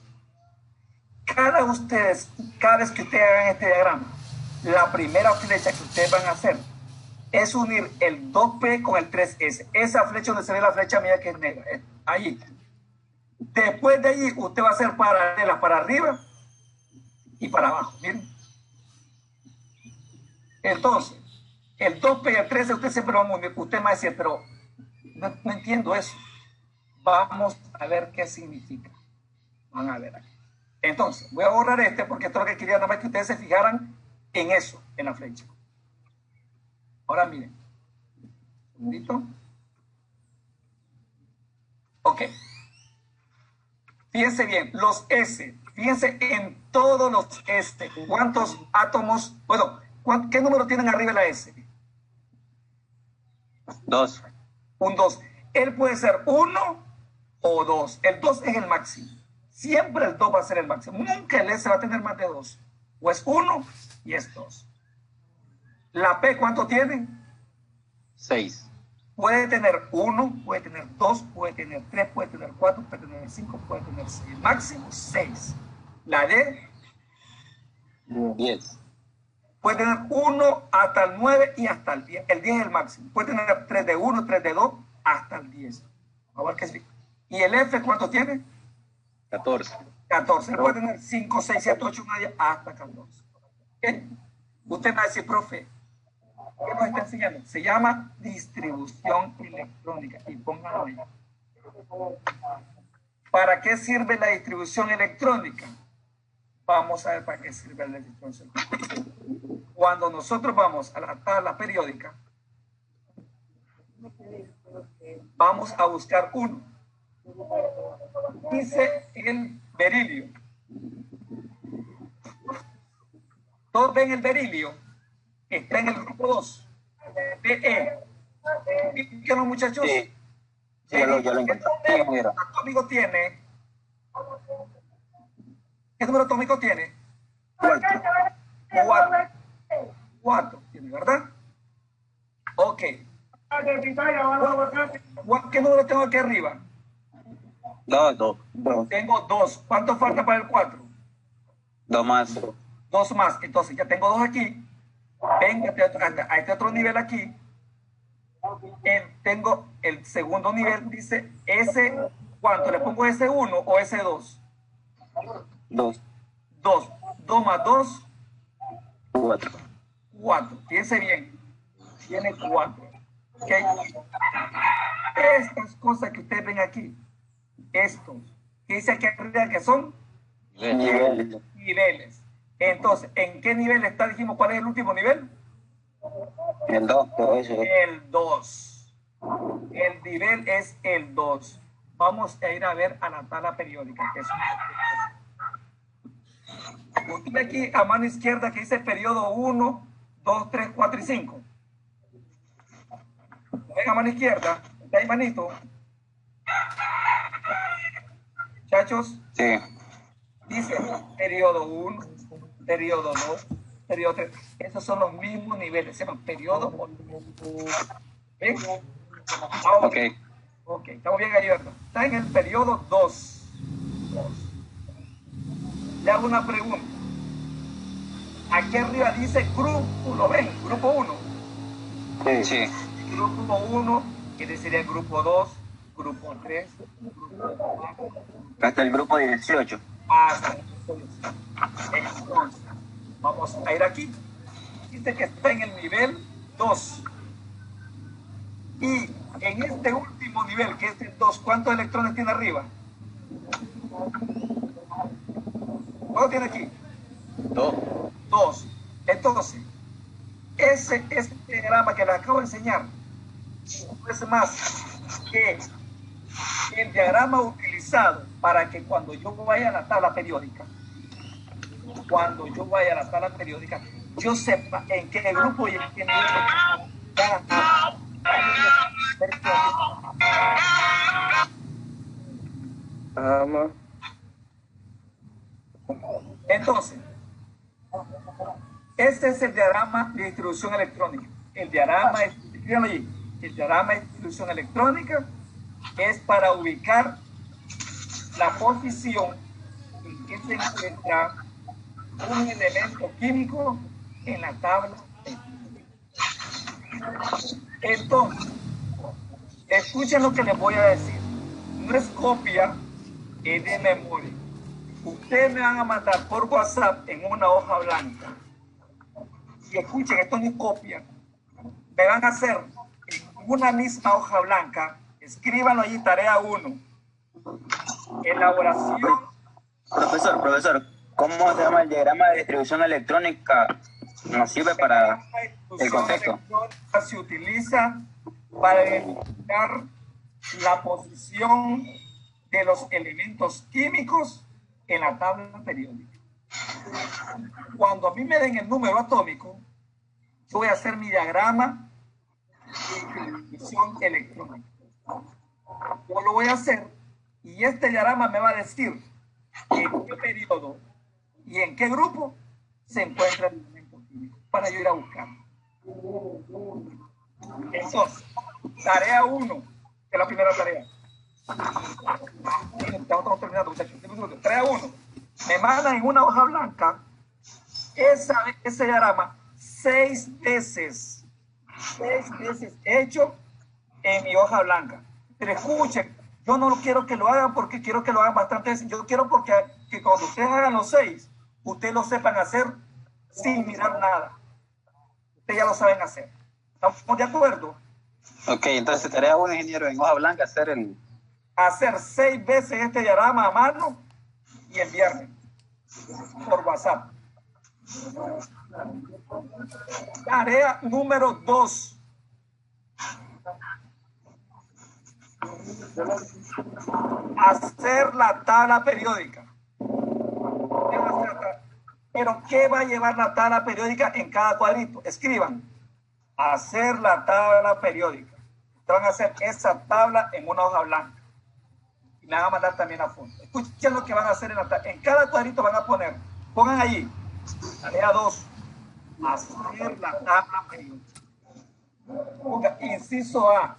Cada vez que ustedes hagan este diagrama, la primera flecha que ustedes van a hacer es unir el 2P con el 3S. Esa flecha donde se ve la flecha mía que es negra. Ahí. Después de allí, usted va a hacer paralelas para arriba y para abajo. Miren. Entonces, el 2P y el 13 usted siempre lo va a unir. Usted me va a decir, pero no entiendo eso. Vamos a ver qué significa. Van a ver aquí. Entonces, voy a borrar este porque esto es lo que quería nada más que ustedes se fijaran en eso, en la flecha. Ahora miren. Un segundito. Ok. Fíjense bien, los S. Fíjense en todos los S. ¿Cuántos átomos? Bueno, ¿qué número tienen arriba de la S? 2. Un 2. Él puede ser 1 o 2. El 2 es el máximo. Siempre el 2 va a ser el máximo. Nunca el S va a tener más de 2. O es 1 y es 2. La P, ¿cuánto tiene? 6. Puede tener 1, puede tener 2, puede tener 3, puede tener 4, puede tener 5, puede tener 6. Máximo 6. La D 10. puede tener 1 hasta el 9 y hasta el 10. El 10 es el máximo. Puede tener 3 de 1, 3 de 2, hasta el 10. A ver qué es. ¿Y el F cuánto tiene? 14. 14. Puede tener 5, 6, 7, 8, 9, hasta 14. ¿Okay? Usted me va a decir, profe, ¿qué nos está enseñando? Se llama distribución electrónica. Y pónganlo ahí. ¿Para qué sirve la distribución electrónica? Vamos a ver para qué sirve la distribución electrónica. Cuando nosotros vamos a la tabla periódica, vamos a buscar uno. Dice el berilio. Todos ven el berilio. Está en el grupo 2. BE. ¿Qué no, muchachos? Sí. Sí, ya lo encontré. ¿Qué número atómico tiene? ¿Qué número atómico tiene? 4. 4 tiene, ¿verdad? Ok. ¿Qué número tengo aquí arriba? 2. Tengo 2. ¿Cuánto falta para el 4? 2 más. 2 más. Entonces ya tengo 2 aquí. Venga a este otro nivel aquí. Tengo el segundo nivel, dice S. ¿Cuánto? ¿Le pongo S1 o S2? 2. 2. 2 más 2. 4. 4. Fíjense bien. Tiene 4. ¿Okay? Estas cosas que ustedes ven aquí, estos, que dice aquí arriba que son niveles. Entonces, ¿en qué nivel está? Dijimos, ¿cuál es el último nivel? El 2, pero eso es. El 2. El nivel es el 2. Vamos a ir a ver a la tabla periódica, que es usted ve aquí a mano izquierda que dice periodo 1, 2, 3, 4 y 5. Ven a mano izquierda, está ahí manito. Muchachos, Sí. dice periodo 1, periodo 2, periodo 3. Esos son los mismos niveles, se llaman periodo 1. ¿Ven? Ahora, ok, estamos bien ahí, ¿verdad? Está en el periodo 2. Le hago una pregunta. Aquí arriba dice grupo, ¿lo ven? Grupo 1. Sí. Grupo 1, que sería el grupo 2, grupo 3, grupo 4. Hasta el grupo 18. Hasta el grupo 18. Entonces, vamos a ir aquí. Dice que está en el nivel 2. Y en este último nivel, que es el 2, ¿cuántos electrones tiene arriba? ¿Cuánto tiene aquí? 2. 2. Entonces, ese diagrama que les acabo de enseñar no es más que el diagrama utilizado para que cuando yo vaya a la tabla periódica, yo sepa en qué grupo y en qué nivel cada Entonces, este es el diagrama de distribución electrónica. El diagrama de distribución electrónica es para ubicar la posición en que se encuentra un elemento químico en la tabla. Entonces, escuchen lo que les voy a decir. No es copia, es de memoria. Ustedes me van a mandar por WhatsApp en una hoja blanca. Y escuchen, esto no es copia. Me van a hacer en una misma hoja blanca, escríbanlo allí, tarea 1. Elaboración. Profesor, ¿cómo se llama el diagrama de distribución electrónica? ¿Nos sirve para el contexto? Se utiliza para identificar la posición de los elementos químicos en la tabla periódica. Cuando a mí me den el número atómico, yo voy a hacer mi diagrama de distribución electrónica. Yo lo voy a hacer y este diagrama me va a decir en qué periodo y en qué grupo se encuentra el elemento químico para yo ir a buscarlo. Entonces, tarea 1, que es la primera tarea. Estamos terminando, muchachos. Tarea 1. Me mandan en una hoja blanca ese diagrama 6 veces hecho en mi hoja blanca. Pero escuchen, yo no quiero que lo hagan porque quiero que lo hagan bastante veces. Yo quiero porque que cuando ustedes hagan los 6, ustedes lo sepan hacer sin mirar nada. Ustedes ya lo saben hacer. ¿Estamos de acuerdo? Ok, entonces tarea 1, ingeniero, en hoja blanca hacer 6 veces este diagrama a mano y enviarme por WhatsApp. Tarea número 2. Hacer la tabla periódica. Pero ¿qué va a llevar la tabla periódica en cada cuadrito? Escriban. Hacer la tabla periódica. Ustedes van a hacer esa tabla en una hoja blanca. Y me van a mandar también a fondo. Escuchen lo que van a hacer en la tabla. En cada cuadrito van a poner, pongan allí, tarea 2, hacer la tabla periódica. Ponga, inciso A,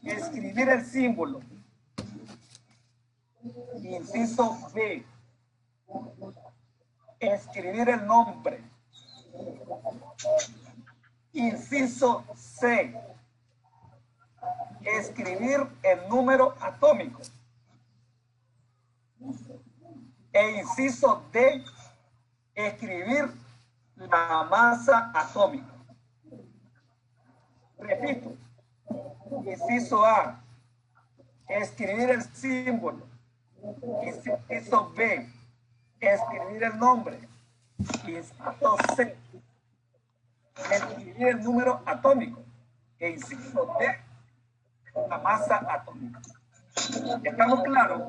escribir el símbolo. Inciso B, escribir el nombre. Inciso C, escribir el número atómico. E inciso D, escribir la masa atómica. Repito, inciso A, escribir el símbolo. Inciso B, escribir el nombre. Inciso C, escribir el número atómico. E inciso D, la masa atómica. ¿Estamos claros?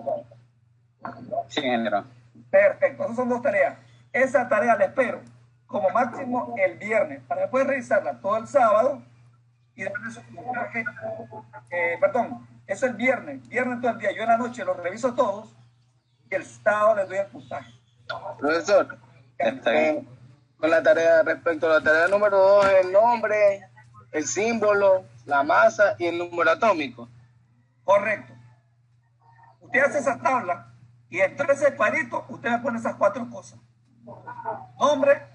Sí, ingeniero. Perfecto, esas son 2 tareas. Esa tarea la espero como máximo el viernes, para después revisarla todo el sábado y darle su puntaje. Perdón, eso es el viernes todo el día. Yo en la noche los reviso todos y el sábado les doy el puntaje. Profesor, Está bien. con la tarea, respecto a la tarea número 2, el nombre, el símbolo, la masa y el número atómico. Correcto. Usted hace esa tabla y entre ese cuadrito usted me pone esas 4 cosas. Nombre,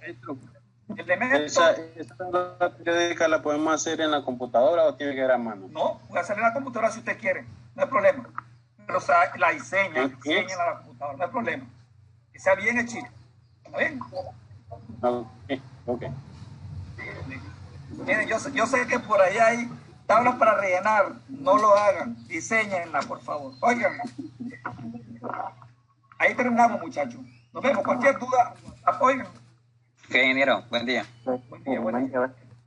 elemento. ¿Esa tabla periódica la podemos hacer en la computadora o tiene que ir a mano? No, voy a hacer en la computadora si usted quiere, no hay problema. Pero o sea, la diseña en la computadora, no hay problema. Que sea bien hechito. ¿Está bien? Ok. Miren, yo sé que por ahí hay tablas para rellenar, no lo hagan, diseñenla por favor. Oigan, ahí terminamos muchachos. Nos vemos, cualquier duda, apoyen. Ok, ingeniero, buen día. Buen día, buen día.